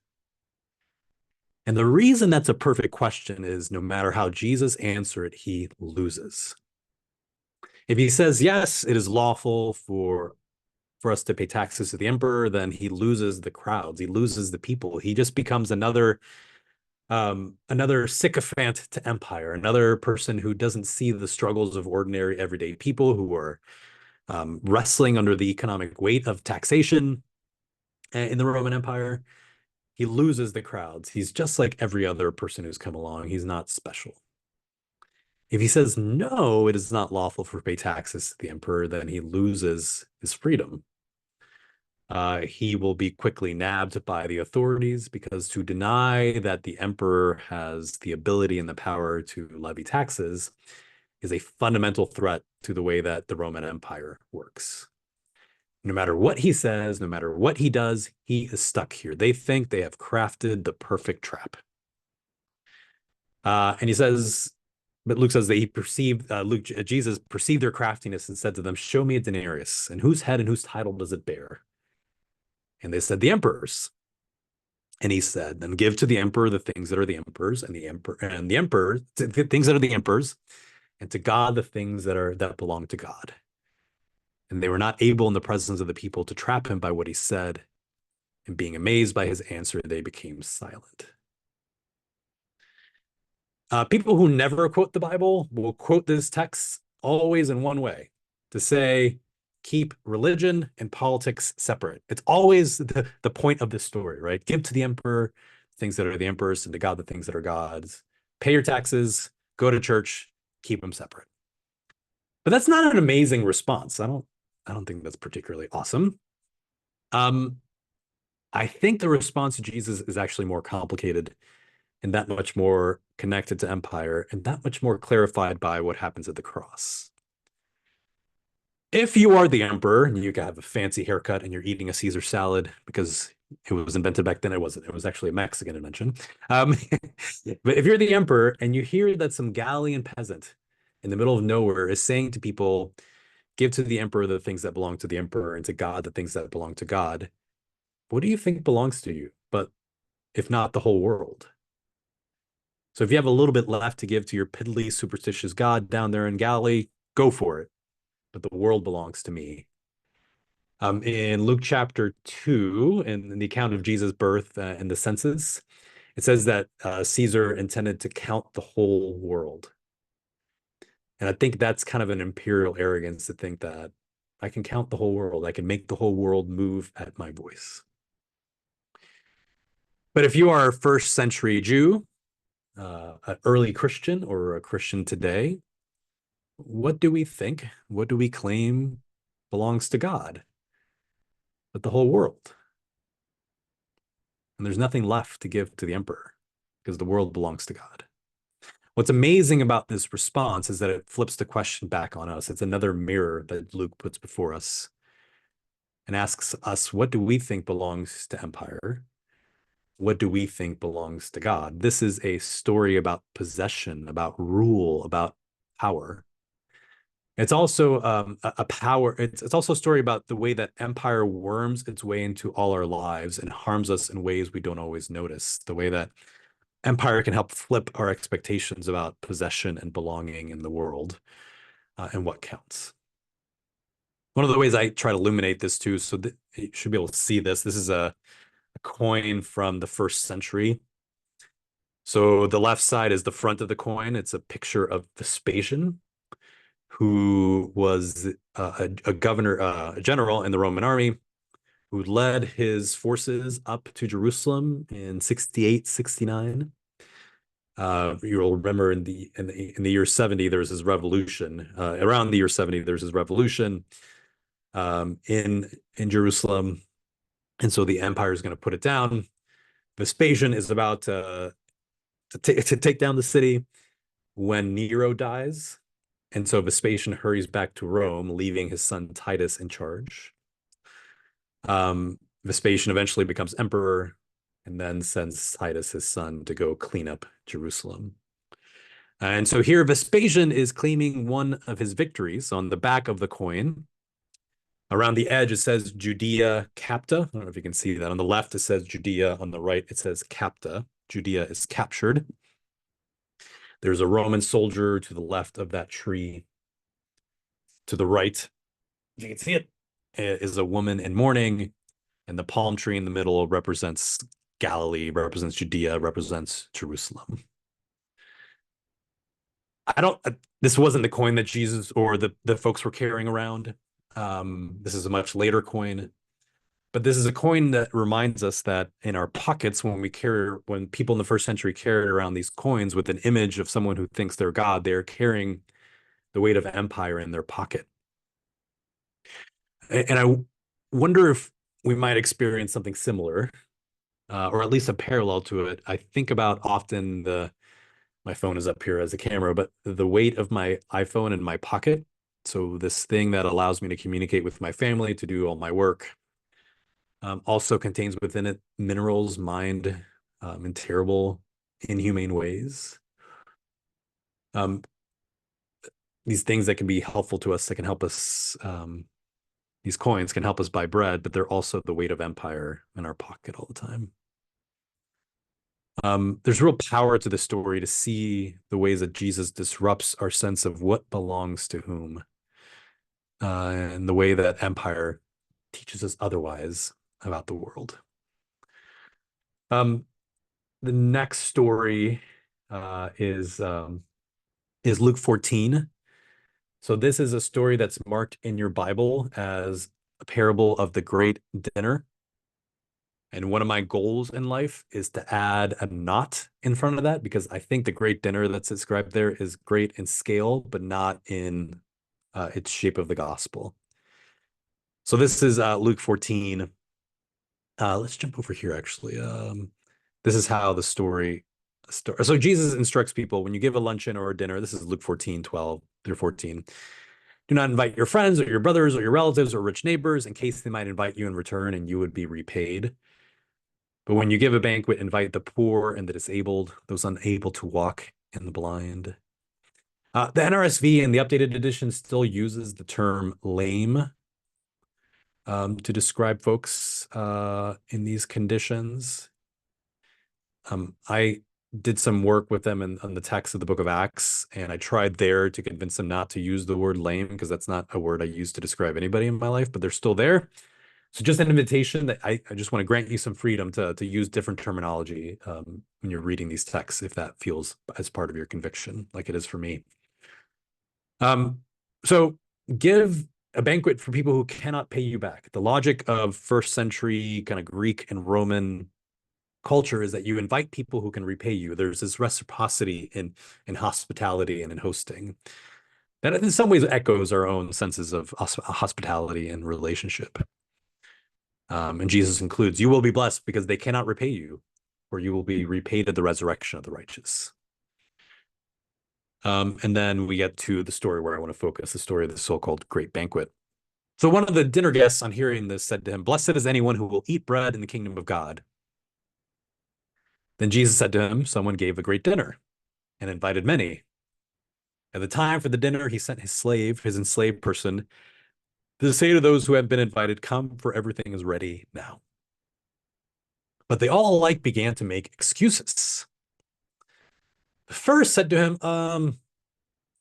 And the reason that's a perfect question is no matter how Jesus answers it, he loses. If he says, yes, it is lawful for us to pay taxes to the emperor, then he loses the crowds. He loses the people. He just becomes another sycophant to empire, another person who doesn't see the struggles of ordinary everyday people who are wrestling under the economic weight of taxation in the Roman Empire. He loses the crowds. He's just like every other person who's come along. He's not special. If he says, no, it is not lawful for pay taxes to the emperor, then he loses his freedom. He will be quickly nabbed by the authorities, because to deny that the emperor has the ability and the power to levy taxes is a fundamental threat to the way that the Roman Empire works. No matter what he says, no matter what he does, he is stuck here. They think they have crafted the perfect trap. And he says, but Luke says that he perceived, Jesus perceived their craftiness and said to them, "Show me a denarius, and whose head and whose title does it bear?" And they said, "The emperor's." And he said, "Then give to the emperor the things that are the emperor's, and the emperor the things that are the emperor's, and to God the things that belong to God." And they were not able in the presence of the people to trap him by what he said. And being amazed by his answer, they became silent. People who never quote the Bible will quote this text always in one way, to say, keep religion and politics separate. It's always the point of this story, right? Give to the emperor things that are the emperor's, and to God the things that are God's. Pay your taxes, go to church, keep them separate. But that's not an amazing response. I don't think that's particularly awesome. I think the response to Jesus is actually more complicated and that much more connected to empire and that much more clarified by what happens at the cross. If you are the emperor and you have a fancy haircut and you're eating a Caesar salad because it was invented back then, it was actually a Mexican invention. But if you're the emperor and you hear that some Galilean peasant in the middle of nowhere is saying to people, give to the emperor the things that belong to the emperor, and to God the things that belong to God, what do you think belongs to you, but if not the whole world? So if you have a little bit left to give to your piddly, superstitious God down there in Galilee, go for it. But the world belongs to me. In Luke chapter 2, in the account of Jesus' birth and the census, it says that Caesar intended to count the whole world. And I think that's kind of an imperial arrogance to think that I can count the whole world. I can make the whole world move at my voice. But if you are a first century Jew, an early Christian, or a Christian today, what do we think? What do we claim belongs to God? But the whole world. And there's nothing left to give to the emperor because the world belongs to God. What's amazing about this response is that it flips the question back on us. It's another mirror that Luke puts before us and asks us, what do we think belongs to empire? What do we think belongs to God? This is a story about possession, about rule, about power. It's also a power. It's also a story about the way that empire worms its way into all our lives and harms us in ways we don't always notice. The way that empire can help flip our expectations about possession and belonging in the world and what counts. One of the ways I try to illuminate this too, so that you should be able to see this. This is a coin from the 1st century. So the left side is the front of the coin. It's a picture of Vespasian, who was a governor, a general in the Roman army, who led his forces up to Jerusalem in 68, 69. You'll remember in the year 70, there's his revolution. Around the year 70, there's his revolution in Jerusalem. And so the empire is going to put it down. Vespasian is about to take down the city when Nero dies. And so Vespasian hurries back to Rome, leaving his son Titus in charge. Vespasian eventually becomes emperor and then sends Titus, his son, to go clean up Jerusalem. And so here Vespasian is claiming one of his victories. On the back of the coin, around the edge, it says Judea Capta. I don't know if you can see that. On the left, it says Judea. On the right, it says Capta. Judea is captured. There's a Roman soldier to the left of that tree. To the right, if you can see it, is a woman in mourning. And the palm tree in the middle represents Galilee, represents Judea, represents Jerusalem. This wasn't the coin that Jesus or the folks were carrying around. This is a much later coin. But this is a coin that reminds us that in our pockets, when people in the 1st century carried around these coins with an image of someone who thinks they're God, they're carrying the weight of empire in their pocket. And I wonder if we might experience something similar, or at least a parallel to it. I think about often my phone is up here as a camera, but the weight of my iPhone in my pocket. So this thing that allows me to communicate with my family, to do all my work, also contains within it minerals mined in terrible, inhumane ways. These things that can be helpful to us, that can help us, these coins can help us buy bread, but they're also the weight of empire in our pocket all the time. There's real power to the story to see the ways that Jesus disrupts our sense of what belongs to whom, and the way that empire teaches us otherwise about the world. The next story is Luke 14. So this is a story that's marked in your Bible as a parable of the great dinner. And one of my goals in life is to add a not in front of that, because I think the great dinner that's described there is great in scale, but not in its shape of the gospel. So this is Luke 14. Let's jump over here, actually. This is how the story starts. So Jesus instructs people, when you give a luncheon or a dinner, this is Luke 14, 12 through 14. Do not invite your friends or your brothers or your relatives or rich neighbors, in case they might invite you in return and you would be repaid. But when you give a banquet, invite the poor and the disabled, those unable to walk, and the blind. The NRSV and the updated edition still uses the term lame to describe folks in these conditions. I did some work with them on the text of the book of Acts, and I tried there to convince them not to use the word lame, because that's not a word I use to describe anybody in my life, but they're still there. So just an invitation that I just want to grant you some freedom to use different terminology when you're reading these texts, if that feels as part of your conviction, like it is for me. So give a banquet for people who cannot pay you back. The logic of first century kind of Greek and Roman culture is that you invite people who can repay you. There's this reciprocity in hospitality and in hosting that in some ways echoes our own senses of hospitality and relationship. And Jesus includes, you will be blessed because they cannot repay you, or you will be repaid at the resurrection of the righteous. And then we get to the story where I want to focus, the story of the so-called great banquet. So one of the dinner guests on hearing this said to him, blessed is anyone who will eat bread in the kingdom of God. Then Jesus said to him, someone gave a great dinner and invited many. At the time for the dinner, he sent his slave, his enslaved person, to say to those who have been invited, come, for everything is ready now. But they all alike began to make excuses. The first said to him,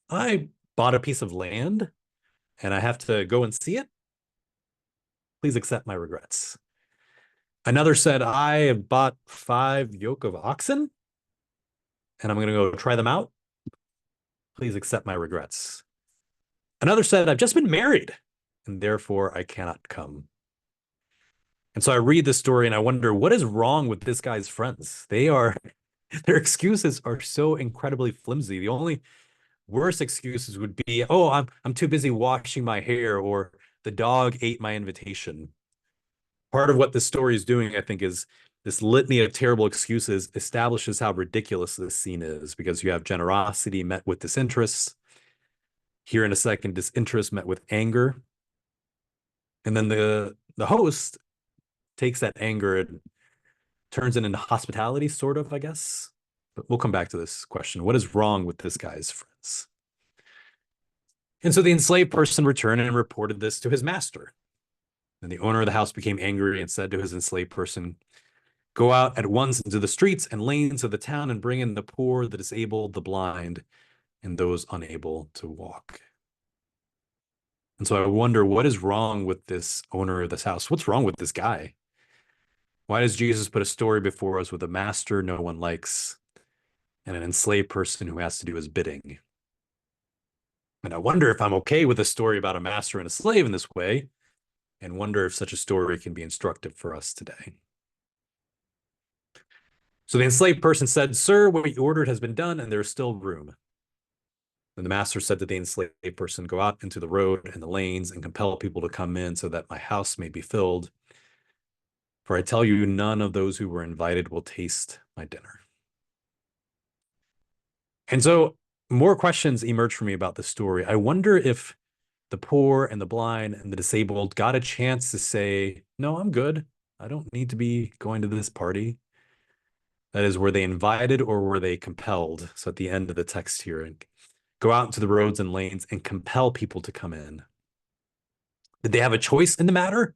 I bought a piece of land and I have to go and see it. Please accept my regrets. Another said, I have bought 5 yoke of oxen and I'm going to go try them out. Please accept my regrets. Another said, I've just been married and therefore I cannot come. And so I read this story and I wonder, what is wrong with this guy's friends? Their excuses are so incredibly flimsy. The only worst excuses would be, oh, I'm too busy washing my hair, or the dog ate my invitation. Part of what this story is doing, I think, is this litany of terrible excuses establishes how ridiculous this scene is, because you have generosity met with disinterest. Here in a second, disinterest met with anger. And then the host takes that anger and turns it into hospitality, sort of, I guess. But we'll come back to this question. What is wrong with this guy's friends? And so the enslaved person returned and reported this to his master. And the owner of the house became angry and said to his enslaved person, go out at once into the streets and lanes of the town and bring in the poor, the disabled, the blind, and those unable to walk. And so I wonder, what is wrong with this owner of this house? What's wrong with this guy? Why does Jesus put a story before us with a master no one likes and an enslaved person who has to do his bidding? And I wonder if I'm okay with a story about a master and a slave in this way, and wonder if such a story can be instructive for us today. So the enslaved person said, sir, what you ordered has been done, and there is still room. And the master said to the enslaved person, go out into the road and the lanes and compel people to come in so that my house may be filled. For I tell you, none of those who were invited will taste my dinner. And so more questions emerge for me about this story. I wonder if the poor and the blind and the disabled got a chance to say, no, I'm good. I don't need to be going to this party. That is, were they invited or were they compelled? So at the end of the text here, and go out into the roads and lanes and compel people to come in. Did they have a choice in the matter?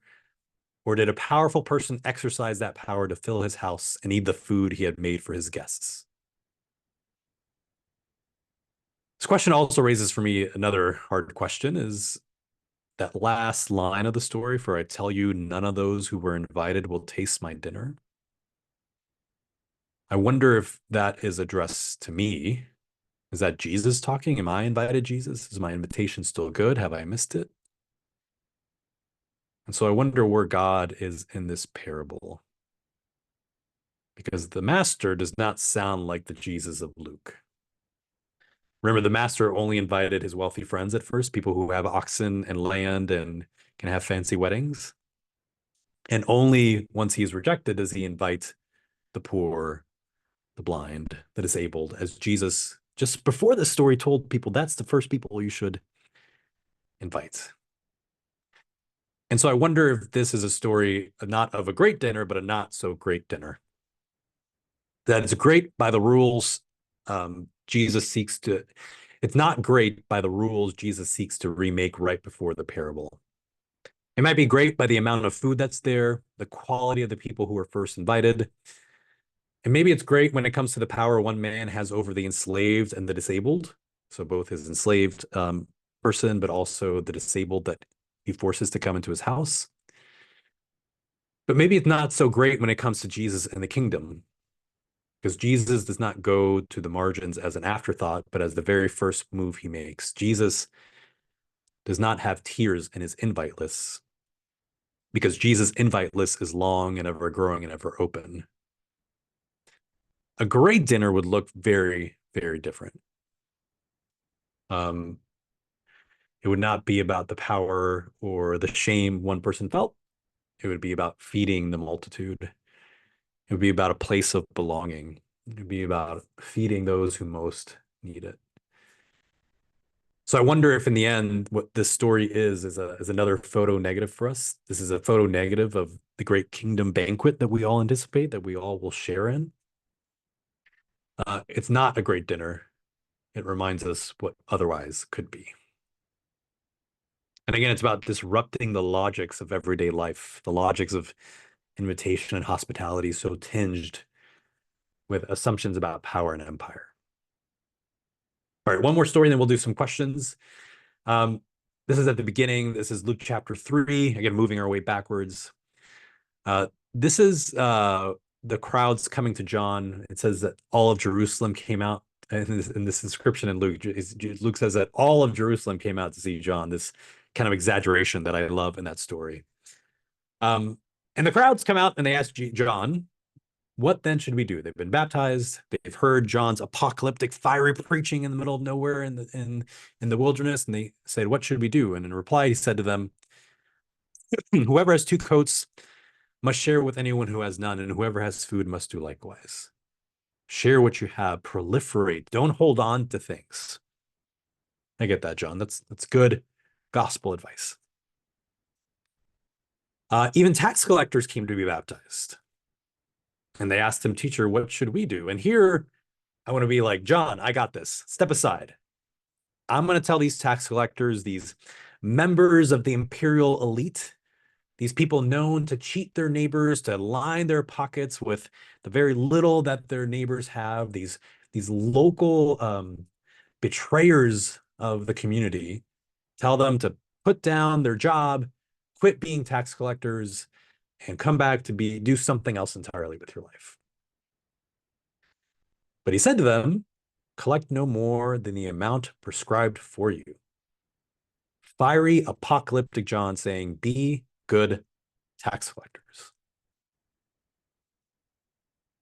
Or did a powerful person exercise that power to fill his house and eat the food he had made for his guests? This question also raises for me another hard question, is that last line of the story, for I tell you, none of those who were invited will taste my dinner. I wonder if that is addressed to me. Is that Jesus talking? Am I invited, Jesus? Is my invitation still good? Have I missed it? And so I wonder where God is in this parable. Because the master does not sound like the Jesus of Luke. Remember, the master only invited his wealthy friends at first, people who have oxen and land and can have fancy weddings. And only once he is rejected does he invite the poor, the blind, the disabled, as Jesus, just before the story, told people that's the first people you should invite. And so I wonder if this is a story not of a great dinner, but a not so great dinner. That it's great by the rules Jesus seeks to, it's not great by the rules Jesus seeks to remake right before the parable. It might be great by the amount of food that's there, the quality of the people who were first invited, And maybe it's great when it comes to the power one man has over the enslaved and the disabled. So both his enslaved person, but also the disabled that he forces to come into his house. But maybe it's not so great when it comes to Jesus and the kingdom, because Jesus does not go to the margins as an afterthought, but as the very first move he makes. Jesus does not have tiers in his invite lists, because Jesus' invite list is long and ever growing and ever open. A great dinner would look very, very different. It would not be about the power or the shame one person felt. It would be about feeding the multitude. It would be about a place of belonging. It would be about feeding those who most need it. So I wonder if in the end, what this story is another photo negative for us. This is a photo negative of the great kingdom banquet that we all anticipate, that we all will share in. It's not a great dinner. It reminds us what otherwise could be. And again, it's about disrupting the logics of everyday life, the logics of invitation and hospitality, so tinged with assumptions about power and empire. All right, one more story, and then we'll do some questions. This is at the beginning. This is Luke chapter 3, again, moving our way backwards. This is the crowds coming to John. It says that all of Jerusalem came out. In this inscription in Luke, Luke says that all of Jerusalem came out to see John, this kind of exaggeration that I love in that story. And the crowds come out and they ask John, what then should we do? They've been baptized. They've heard John's apocalyptic, fiery preaching in the middle of nowhere in the wilderness. And they said, what should we do? And in reply, he said to them, whoever has 2 coats must share with anyone who has none, and whoever has food must do likewise. Share what you have, proliferate. Don't hold on to things. I get that, John. That's good gospel advice. Even tax collectors came to be baptized. And they asked him, teacher, what should we do? And here I want to be like, John, I got this. Step aside. I'm going to tell these tax collectors, these members of the imperial elite, these people known to cheat their neighbors, to line their pockets with the very little that their neighbors have, these local betrayers of the community, tell them to put down their job, quit being tax collectors, and come back to do something else entirely with your life. But he said to them, collect no more than the amount prescribed for you. Fiery, apocalyptic John saying, be good tax collectors.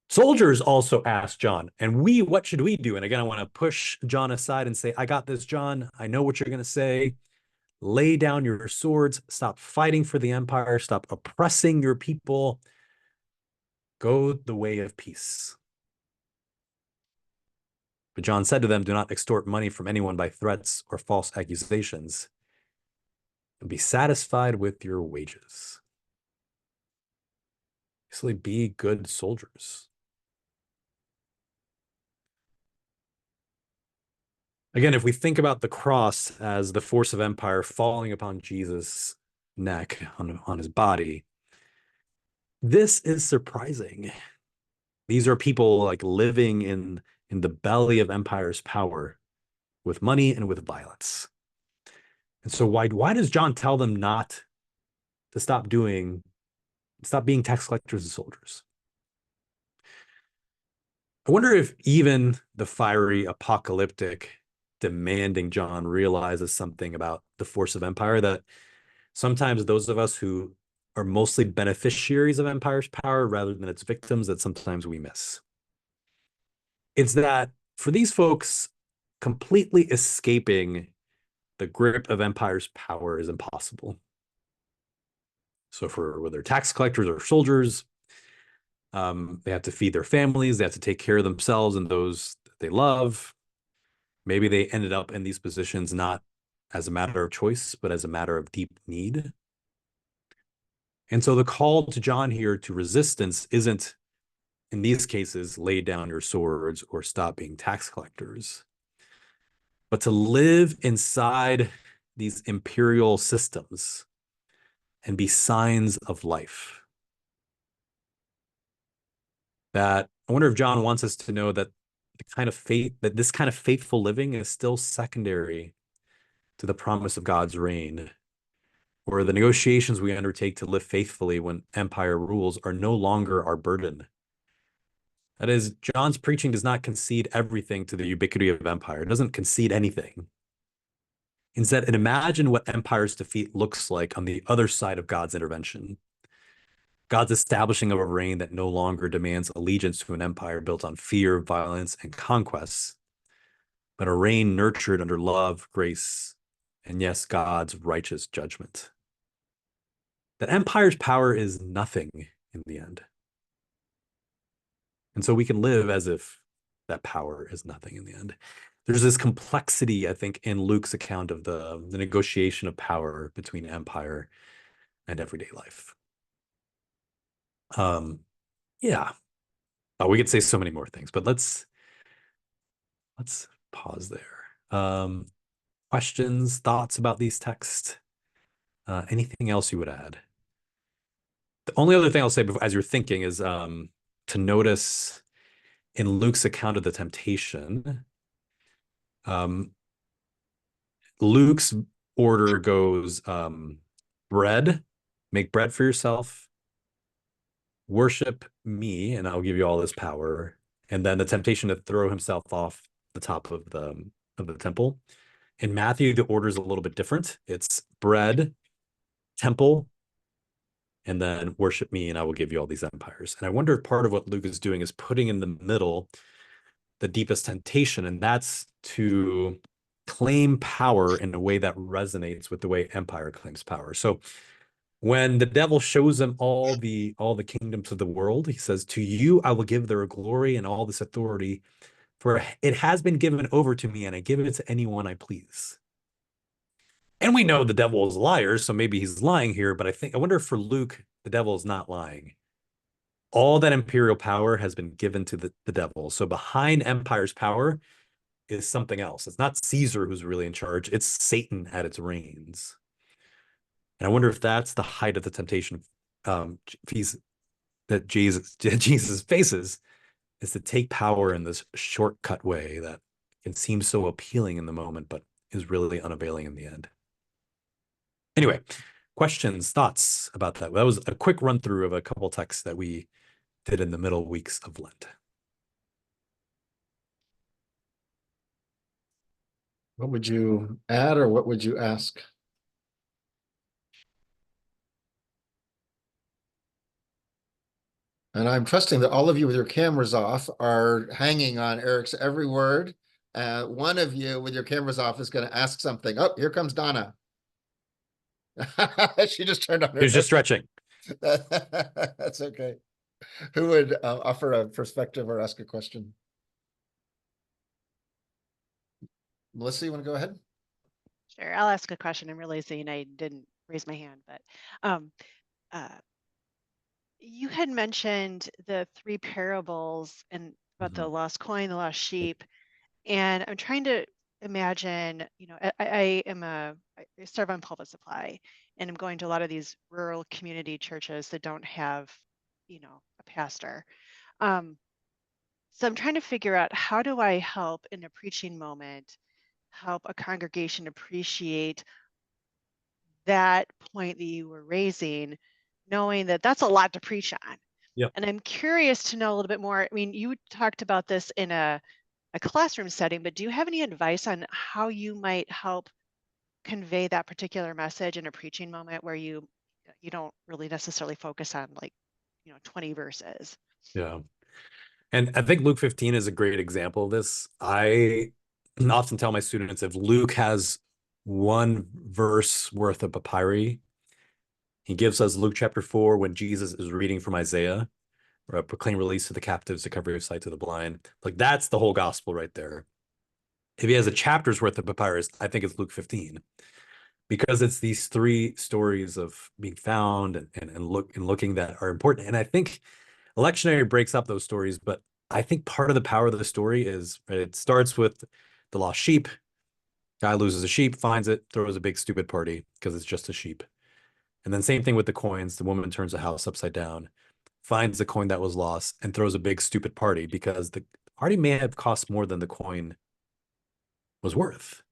Soldiers also asked John, and what should we do? And again, I want to push John aside and say, I got this, John. I know what you're going to say. Lay down your swords. Stop fighting for the empire. Stop oppressing your people. Go the way of peace. But John said to them, do not extort money from anyone by threats or false accusations, and be satisfied with your wages. Basically, be good soldiers. Again, if we think about the cross as the force of empire falling upon Jesus' neck, on his body, this is surprising. These are people like living in the belly of empire's power with money and with violence. And so why does John tell them not to stop being tax collectors and soldiers? I wonder if even the fiery, apocalyptic, demanding John realizes something about the force of empire that sometimes those of us who are mostly beneficiaries of empire's power rather than its victims, that sometimes we miss. It's that for these folks, completely escaping the grip of empire's power is impossible. So whether tax collectors or soldiers, they have to feed their families, they have to take care of themselves and those that they love. Maybe they ended up in these positions not as a matter of choice, but as a matter of deep need. And so the call to John here to resistance isn't, in these cases, lay down your swords or stop being tax collectors, but to live inside these imperial systems and be signs of life. That I wonder if John wants us to know that this kind of faithful living is still secondary to the promise of God's reign, where the negotiations we undertake to live faithfully when empire rules are no longer our burden. That is, John's preaching does not concede everything to the ubiquity of empire. It doesn't concede anything. Instead, it imagine what empire's defeat looks like on the other side of God's intervention. God's establishing of a reign that no longer demands allegiance to an empire built on fear, violence, and conquests, but a reign nurtured under love, grace, and yes, God's righteous judgment. That empire's power is nothing in the end. And so we can live as if that power is nothing in the end. There's this complexity, I think, in Luke's account of the negotiation of power between empire and everyday life. Yeah. Oh, we could say so many more things, but let's pause there. Questions, thoughts about these texts? Anything else you would add? The only other thing I'll say as you're thinking is to notice in Luke's account of the temptation, Luke's order goes bread, make bread for yourself, worship me, and I'll give you all this power. And then the temptation to throw himself off the top of the temple. In Matthew, the order is a little bit different. It's bread, temple, and then worship me, and I will give you all these empires. And I wonder if part of what Luke is doing is putting in the middle the deepest temptation, and that's to claim power in a way that resonates with the way empire claims power. So when the devil shows him all the kingdoms of the world, he says, to you I will give their glory and all this authority, for it has been given over to me, and I give it to anyone I please. And we know the devil is a liar, so maybe he's lying here, but I wonder if for Luke, the devil is not lying. All that imperial power has been given to the devil. So behind empire's power is something else. It's not Caesar who's really in charge. It's Satan at its reins. And I wonder if that's the height of the temptation that Jesus faces, is to take power in this shortcut way that can seem so appealing in the moment, but is really unavailing in the end. Anyway, questions, thoughts about that? That was a quick run through of a couple texts that we did in the middle weeks of Lent. What would you add, or what would you ask? And I'm trusting that all of you with your cameras off are hanging on Eric's every word. One of you with your cameras off is going to ask something. Oh, here comes Donna. She just turned on her. He was just stretching. That's okay. Who would offer a perspective or ask a question? Melissa, you want to go ahead? Sure, I'll ask a question. I'm realizing I didn't raise my hand, but you had mentioned the three parables and about the lost coin, the lost sheep, and I'm trying to imagine, I serve on pulpit supply, and I'm going to a lot of these rural community churches that don't have, a pastor. So I'm trying to figure out, how do I help in a preaching moment, help a congregation appreciate that point that you were raising, knowing that that's a lot to preach on. Yep. And I'm curious to know a little bit more. I mean, you talked about this in a classroom setting, but do you have any advice on how you might help convey that particular message in a preaching moment where you don't really necessarily focus on 20 verses? Yeah. And I think Luke 15 is a great example of this. I often tell my students, if Luke has one verse worth of papyri, he gives us Luke chapter 4 when Jesus is reading from Isaiah, or proclaim release to the captives, recovery of sight to the blind. Like, that's the whole gospel right there. If he has a chapter's worth of papyrus, I think it's Luke 15, because it's these three stories of being found and looking that are important. And I think Lectionary breaks up those stories, but I think part of the power of the story is, it starts with the lost sheep. Guy loses a sheep, finds it, throws a big stupid party because it's just a sheep. And then same thing with the coins. The woman turns the house upside down. finds the coin that was lost and throws a big stupid party because the party may have cost more than the coin was worth.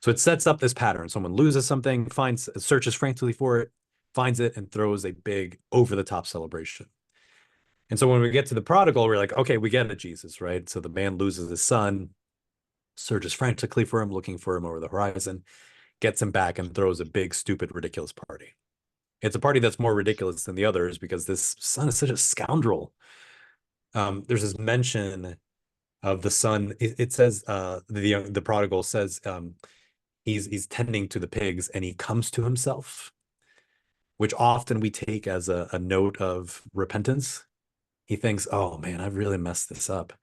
So it sets up this pattern. Someone loses something, searches frantically for it, finds it, and throws a big over-the-top celebration. And so when we get to the prodigal, we're like, okay, we get it, Jesus, right? So the man loses his son, searches frantically for him, looking for him over the horizon, gets him back, and throws a big, stupid, ridiculous party. It's a party that's more ridiculous than the others because this son is such a scoundrel. There's this mention of the son. It says the prodigal says he's tending to the pigs and he comes to himself, which often we take as a note of repentance. He thinks, oh man, I've really messed this up.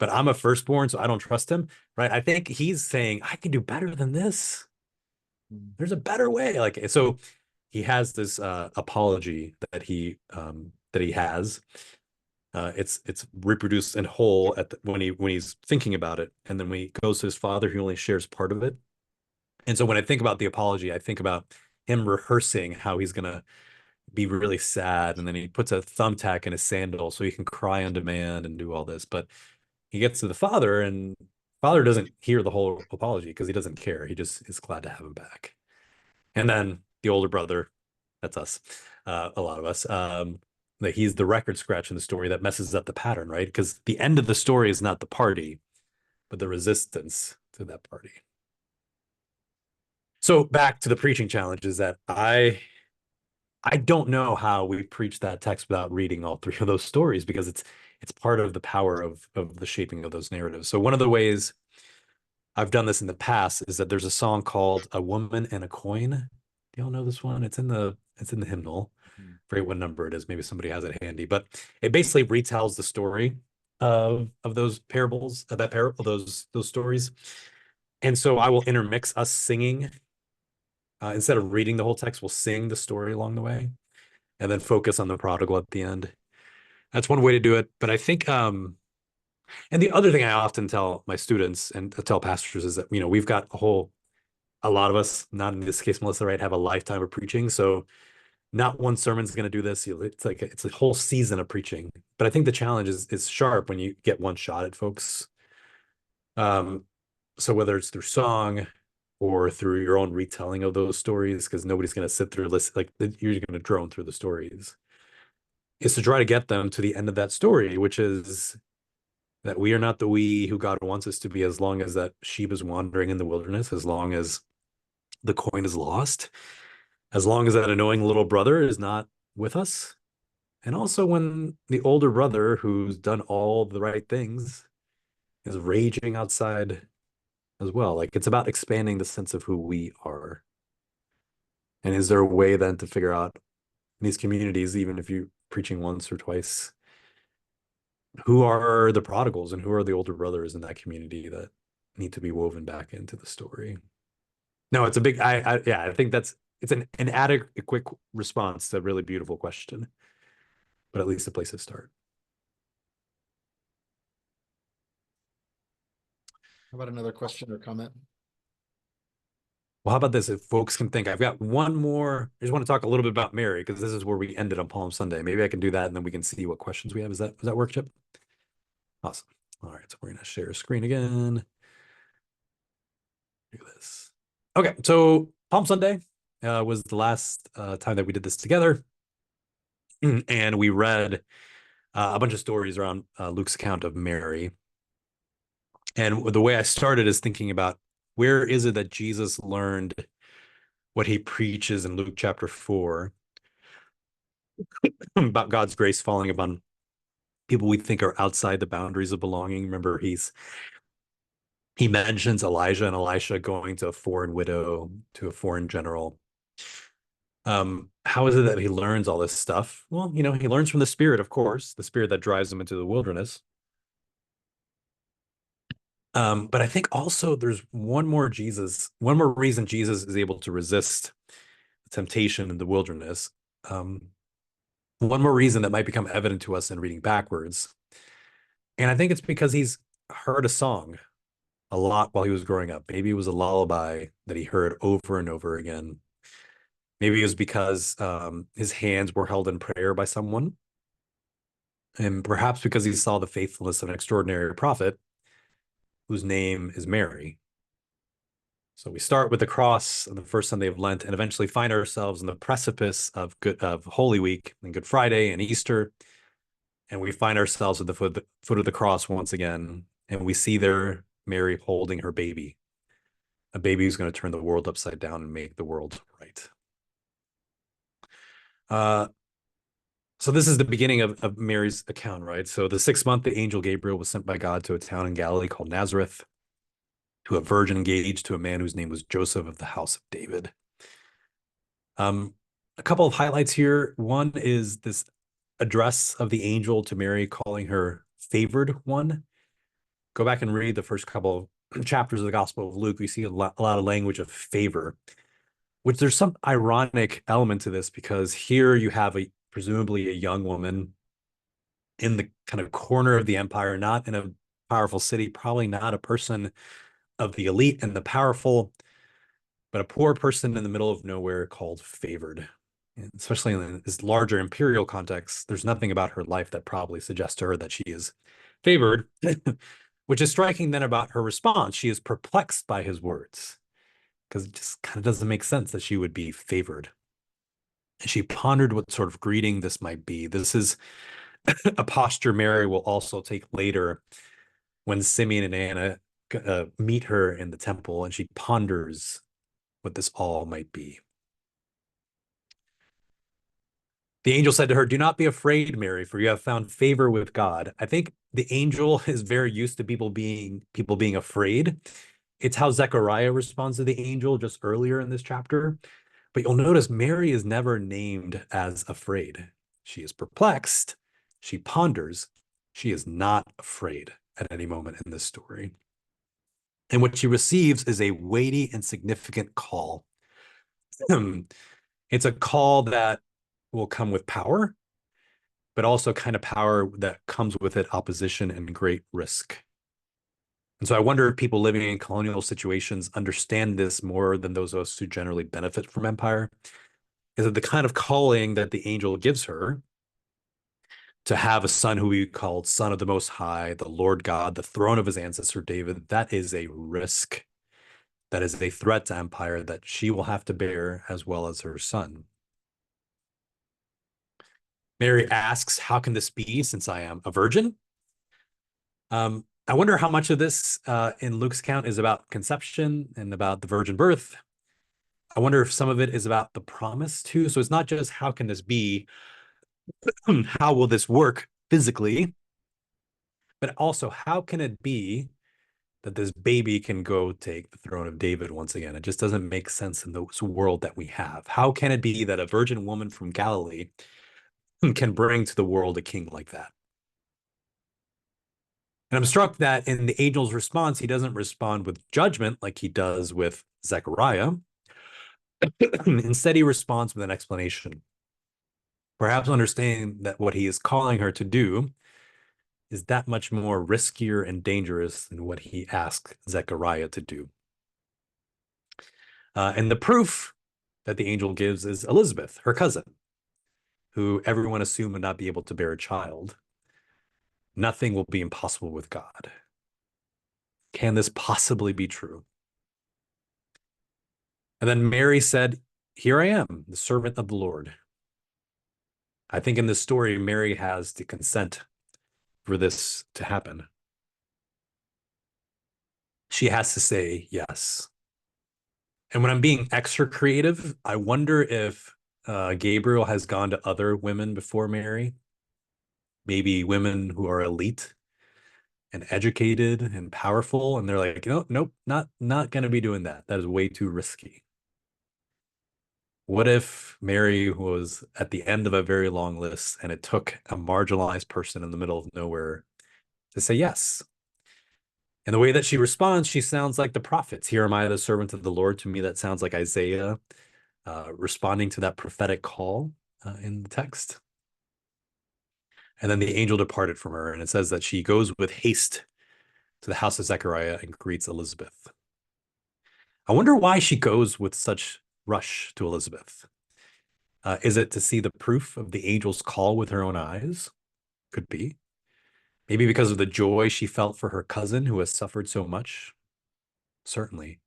But I'm a firstborn, so I don't trust him, right? I think he's saying, I can do better than this. There's a better way. Like, so he has this apology that he has. It's reproduced in whole when he's thinking about it, and then when he goes to his father, he only shares part of it. And so when I think about the apology, I think about him rehearsing how he's gonna be really sad, and then he puts a thumbtack in his sandal so he can cry on demand and do all this. But he gets to the father, and father doesn't hear the whole apology because he doesn't care. He just is glad to have him back. And then the older brother, that's us, a lot of us, that he's the record scratch in the story that messes up the pattern, right? Because the end of the story is not the party, but the resistance to that party. So back to the preaching challenge is that I don't know how we preach that text without reading all three of those stories, because it's part of the power of the shaping of those narratives. So one of the ways I've done this in the past is that there's a song called "A Woman and a Coin." Do y'all know this one? It's in the hymnal. I forget what number it is. Maybe somebody has it handy, but it basically retells the story of those parables, those stories. And so I will intermix us singing. Instead of reading the whole text, we'll sing the story along the way and then focus on the prodigal at the end. That's one way to do it. But I think, and the other thing I often tell my students and tell pastors is that, we've got a lot of us, not in this case, Melissa, right, have a lifetime of preaching. So not one sermon is going to do this. It's a whole season of preaching. But I think the challenge is sharp when you get one shot at folks. So whether it's through song or through your own retelling of those stories, because nobody's going to sit through listen, like you're going to drone through the stories, is to try to get them to the end of that story, which is that we are not the we who God wants us to be, as long as that sheep is wandering in the wilderness, as long as the coin is lost, as long as that annoying little brother is not with us, and also when the older brother who's done all the right things is raging outside as well. Like, it's about expanding the sense of who we are. And is there a way then to figure out in these communities, even if you're preaching once or twice, who are the prodigals and who are the older brothers in that community that need to be woven back into the story? No, it's a big, I think it's an adequate, quick response to a really beautiful question, but at least a place to start. How about another question or comment? Well, how about this? If folks can think, I've got one more. I just want to talk a little bit about Mary, because this is where we ended on Palm Sunday. Maybe I can do that, and then we can see what questions we have. Does that work, Chip? Awesome. All right, so we're going to share a screen again. Do this. Okay, so Palm Sunday was the last time that we did this together. And we read a bunch of stories around Luke's account of Mary. And the way I started is thinking about, where is it that Jesus learned what he preaches in Luke chapter 4 about God's grace falling upon people we think are outside the boundaries of belonging? Remember, he mentions Elijah and Elisha going to a foreign widow, to a foreign general. How is it that he learns all this stuff? Well, he learns from the Spirit, of course, the Spirit that drives him into the wilderness. But I think also there's one more reason Jesus is able to resist the temptation in the wilderness. One more reason that might become evident to us in reading backwards. And I think it's because he's heard a song a lot while he was growing up. Maybe it was a lullaby that he heard over and over again. Maybe it was because his hands were held in prayer by someone, and perhaps because he saw the faithfulness of an extraordinary prophet whose name is Mary. So we start with the cross on the first Sunday of Lent and eventually find ourselves on the precipice of Holy Week and Good Friday and Easter. And we find ourselves at the foot of the cross once again. And we see there Mary holding her baby, a baby who's going to turn the world upside down and make the world right. So this is the beginning of Mary's account, right? So the 6th month, the angel Gabriel was sent by God to a town in Galilee called Nazareth, to a virgin engaged to a man whose name was Joseph of the house of David. A couple of highlights here. One is this address of the angel to Mary, calling her favored one. Go back and read the first couple of chapters of the Gospel of Luke. We see a lot of language of favor, which there's some ironic element to this, because here you have presumably a young woman in the kind of corner of the empire, not in a powerful city, probably not a person of the elite and the powerful, but a poor person in the middle of nowhere called favored. And especially in this larger imperial context, there's nothing about her life that probably suggests to her that she is favored, which is striking then about her response. She is perplexed by his words, because it just kind of doesn't make sense that she would be favored. And she pondered what sort of greeting this might be. This is a posture Mary will also take later when Simeon and Anna meet her in the temple, and she ponders what this all might be. The angel said to her, "Do not be afraid, Mary, for you have found favor with God." I think the angel is very used to people being afraid. It's how Zechariah responds to the angel just earlier in this chapter. But you'll notice Mary is never named as afraid. She is perplexed. She ponders. She is not afraid at any moment in this story. And what she receives is a weighty and significant call. It's a call that will come with power, but also kind of power that comes with it opposition and great risk. And so I wonder if people living in colonial situations understand this more than those of us who generally benefit from empire. Is that the kind of calling that the angel gives her to have a son who we called Son of the Most High, the Lord God, the throne of his ancestor David, that is a risk. That is a threat to empire that she will have to bear, as well as her son. Mary asks, "How can this be, since I am a virgin?" I wonder how much of this in Luke's account is about conception and about the virgin birth. I wonder if some of it is about the promise too. So it's not just how can this be, how will this work physically, but also how can it be that this baby can go take the throne of David once again? It just doesn't make sense in this world that we have. How can it be that a virgin woman from Galilee can bring to the world a king like that? And I'm struck that in the angel's response, he doesn't respond with judgment like he does with Zechariah. Instead, he responds with an explanation, perhaps understanding that what he is calling her to do is that much more riskier and dangerous than what he asked Zechariah to do. And the proof that the angel gives is Elizabeth, her cousin, who everyone assumed would not be able to bear a child. Nothing will be impossible with God. Can this possibly be true? And then Mary said, "Here I am, the servant of the Lord." I think in this story, Mary has to consent for this to happen. She has to say yes. And when I'm being extra creative, I wonder if Gabriel has gone to other women before Mary, maybe women who are elite and educated and powerful, and they're like, nope, not going to be doing that. That is way too risky. What if Mary was at the end of a very long list and it took a marginalized person in the middle of nowhere to say yes? And the way that she responds, she sounds like the prophets. "Here am I, the servant of the Lord." To me, that sounds like Isaiah responding to that prophetic call in the text. And then the angel departed from her, and it says that she goes with haste to the house of Zechariah and greets Elizabeth. I wonder why she goes with such rush to Elizabeth. Is it to see the proof of the angel's call with her own eyes? Could be. Maybe because of the joy she felt for her cousin who has suffered so much? Certainly.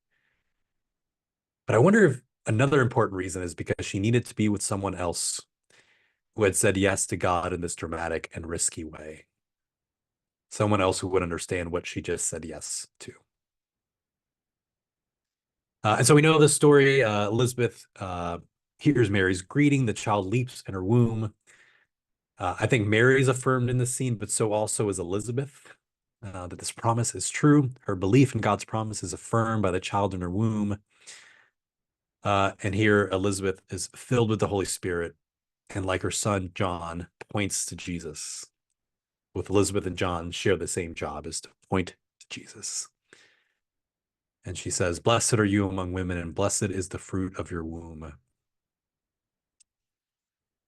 But I wonder if another important reason is because she needed to be with someone else who had said yes to God in this dramatic and risky way. Someone else who would understand what she just said yes to. And so we know the story. Elizabeth hears Mary's greeting. The child leaps in her womb. I think Mary is affirmed in this scene, but so also is Elizabeth, that this promise is true. Her belief in God's promise is affirmed by the child in her womb. And here Elizabeth is filled with the Holy Spirit, and like her son, John, points to Jesus. Both Elizabeth and John share the same job, is to point to Jesus. And she says, "Blessed are you among women, and blessed is the fruit of your womb."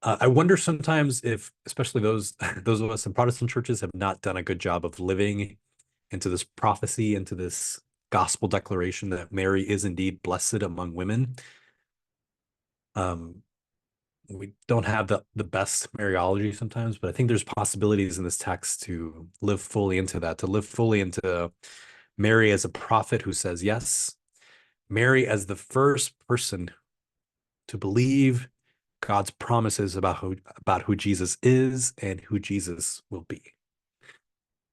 I wonder sometimes if, especially those of us in Protestant churches, have not done a good job of living into this prophecy, into this gospel declaration that Mary is indeed blessed among women. We don't have the best Mariology sometimes, but I think there's possibilities in this text to live fully into that, to live fully into Mary as a prophet who says yes, Mary as the first person to believe God's promises about who Jesus is and who Jesus will be.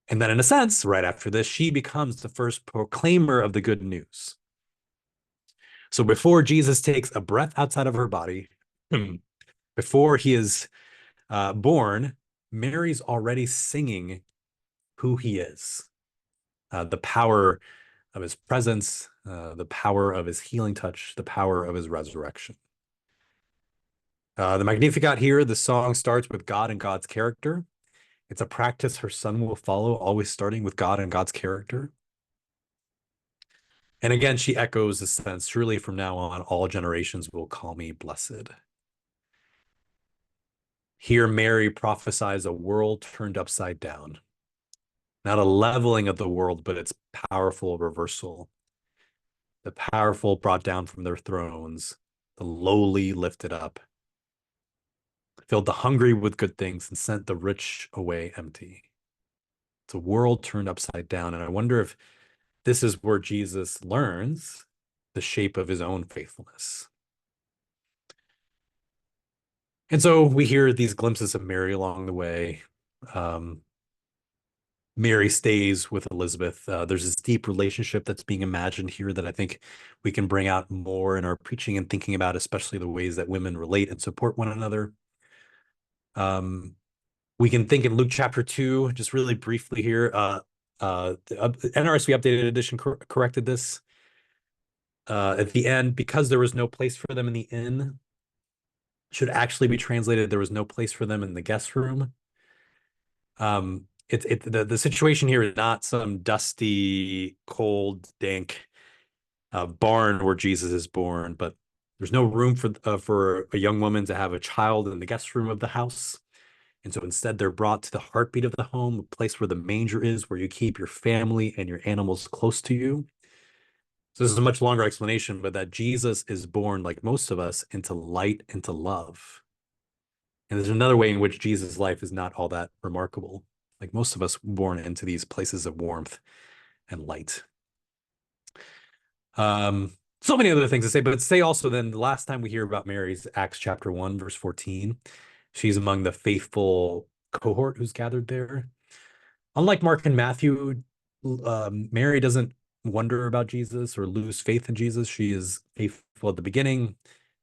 And then in a sense, right after this, she becomes the first proclaimer of the good news. So before Jesus takes a breath outside of her body, before he is born, Mary's already singing who he is, the power of his presence, the power of his healing touch, the power of his resurrection. The Magnificat here, the song starts with God and God's character. It's a practice her son will follow, always starting with God and God's character. And again, she echoes the sense, "Surely from now on, all generations will call me blessed." Here, Mary prophesies a world turned upside down. Not a leveling of the world, but its powerful reversal. The powerful brought down from their thrones, the lowly lifted up, filled the hungry with good things, and sent the rich away empty. It's a world turned upside down. And I wonder if this is where Jesus learns the shape of his own faithfulness. And so we hear these glimpses of Mary along the way. Mary stays with Elizabeth. There's this deep relationship that's being imagined here that I think we can bring out more in our preaching and thinking about, especially the ways that women relate and support one another. We can think in Luke chapter 2, just really briefly here. The NRSV updated edition corrected this. At the end, because there was no place for them in the inn, should actually be translated, there was no place for them in the guest room. The situation here is not some dusty, cold, dank barn where Jesus is born, but there's no room for a young woman to have a child in the guest room of the house. And so instead, they're brought to the heartbeat of the home, a place where the manger is, where you keep your family and your animals close to you. So this is a much longer explanation, but that Jesus is born, like most of us, into light, into love. And there's another way in which Jesus' life is not all that remarkable. Like most of us, born into these places of warmth and light. So many other things to say, but say also then the last time we hear about Mary is Acts chapter 1, verse 14. She's among the faithful cohort who's gathered there. Unlike Mark and Matthew, Mary doesn't wonder about Jesus or lose faith in Jesus. She is faithful at the beginning.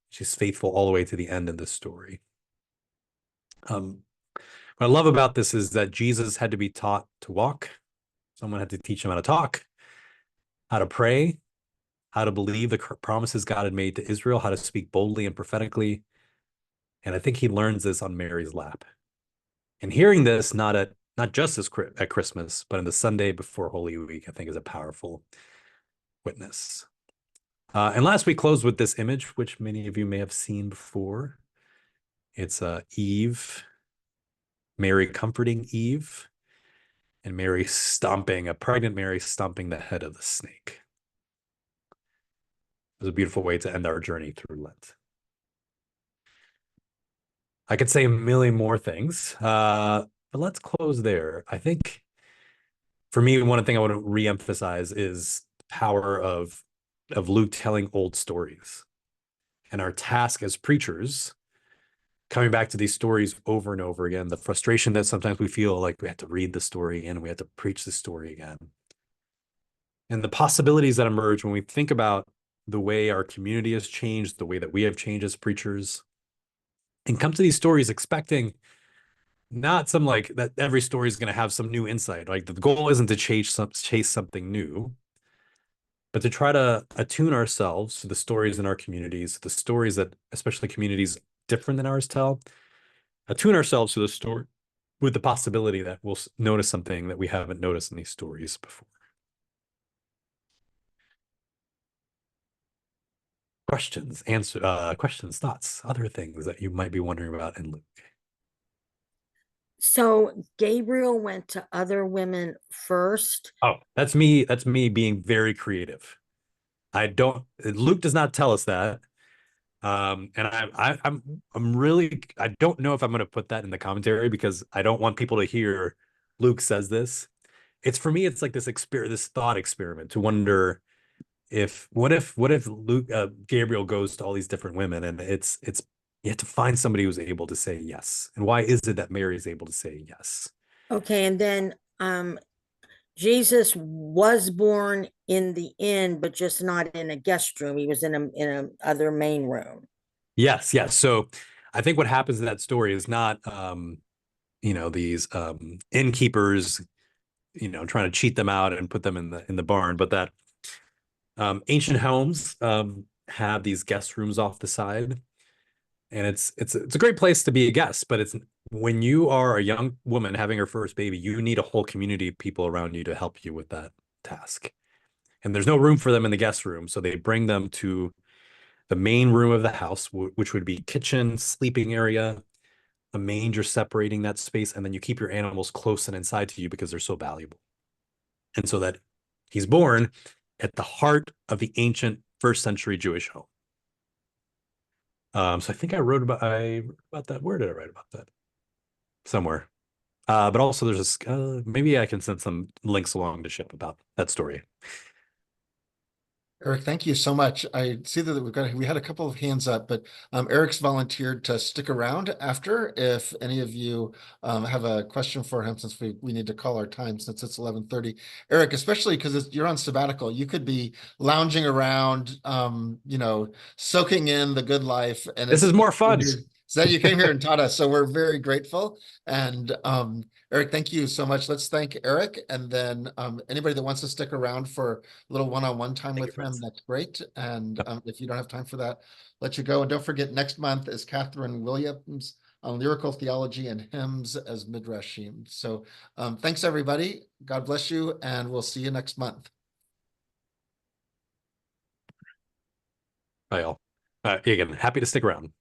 She's faithful all the way to the end of the story. What I love about this is that Jesus had to be taught to walk. Someone had to teach him how to talk, how to pray, how to believe the promises God had made to Israel, how to speak boldly and prophetically. And I think he learns this on Mary's lap. And hearing this, not just at Christmas, but on the Sunday before Holy Week, I think is a powerful witness. And last we closed with this image, which many of you may have seen before. It's Eve, Mary comforting Eve, and a pregnant Mary stomping the head of the snake. It was a beautiful way to end our journey through Lent. I could say a million more things, but let's close there. I think for me, one thing I want to reemphasize is the power of Luke telling old stories. And our task as preachers, coming back to these stories over and over again, the frustration that sometimes we feel like we have to read the story again, we have to preach the story again. And the possibilities that emerge when we think about the way our community has changed, the way that we have changed as preachers, and come to these stories expecting not some like that every story is going to have some new insight. Like the goal isn't to chase something new, but to try to attune ourselves to the stories in our communities, the stories that especially communities different than ours tell, attune ourselves to the story with the possibility that we'll notice something that we haven't noticed in these stories before. Questions, questions, thoughts, other things that you might be wondering about in Luke. So Gabriel went to other women first. Oh, that's me. That's me being very creative. Luke does not tell us that. And I'm really, I don't know if I'm going to put that in the commentary because I don't want people to hear Luke says this. It's for me, it's like this thought experiment to wonder what if Luke, Gabriel goes to all these different women, and it's you have to find somebody who's able to say yes. And why is it that Mary is able to say yes? Okay, and then Jesus was born in the inn, but just not in a guest room. He was in a other main room. Yes, yes. So I think what happens in that story is not these innkeepers, trying to cheat them out and put them in the barn, but that ancient homes have these guest rooms off the side. And it's a great place to be a guest, but it's when you are a young woman having her first baby, you need a whole community of people around you to help you with that task. And there's no room for them in the guest room, so they bring them to the main room of the house, which would be kitchen, sleeping area, a manger separating that space, and then you keep your animals close and inside to you because they're so valuable. And so that he's born at the heart of the ancient first century Jewish home. So I think I wrote about that. Where did I write about that? Somewhere. But also there's this, maybe I can send some links along to ship about that story. Eric, thank you so much. I see that we had a couple of hands up, but Eric's volunteered to stick around after if any of you have a question for him, since we need to call our time since it's 11:30. Eric, especially because you're on sabbatical, you could be lounging around, soaking in the good life. And this is more fun. So that you came here and taught us. So we're very grateful. And Eric, thank you so much. Let's thank Eric. And then anybody that wants to stick around for a little one-on-one time with him, that's great. And if you don't have time for that, let you go. And don't forget, next month is Catherine Williams on lyrical theology and hymns as midrashim. So thanks, everybody. God bless you. And we'll see you next month. Bye, all. Again, happy to stick around.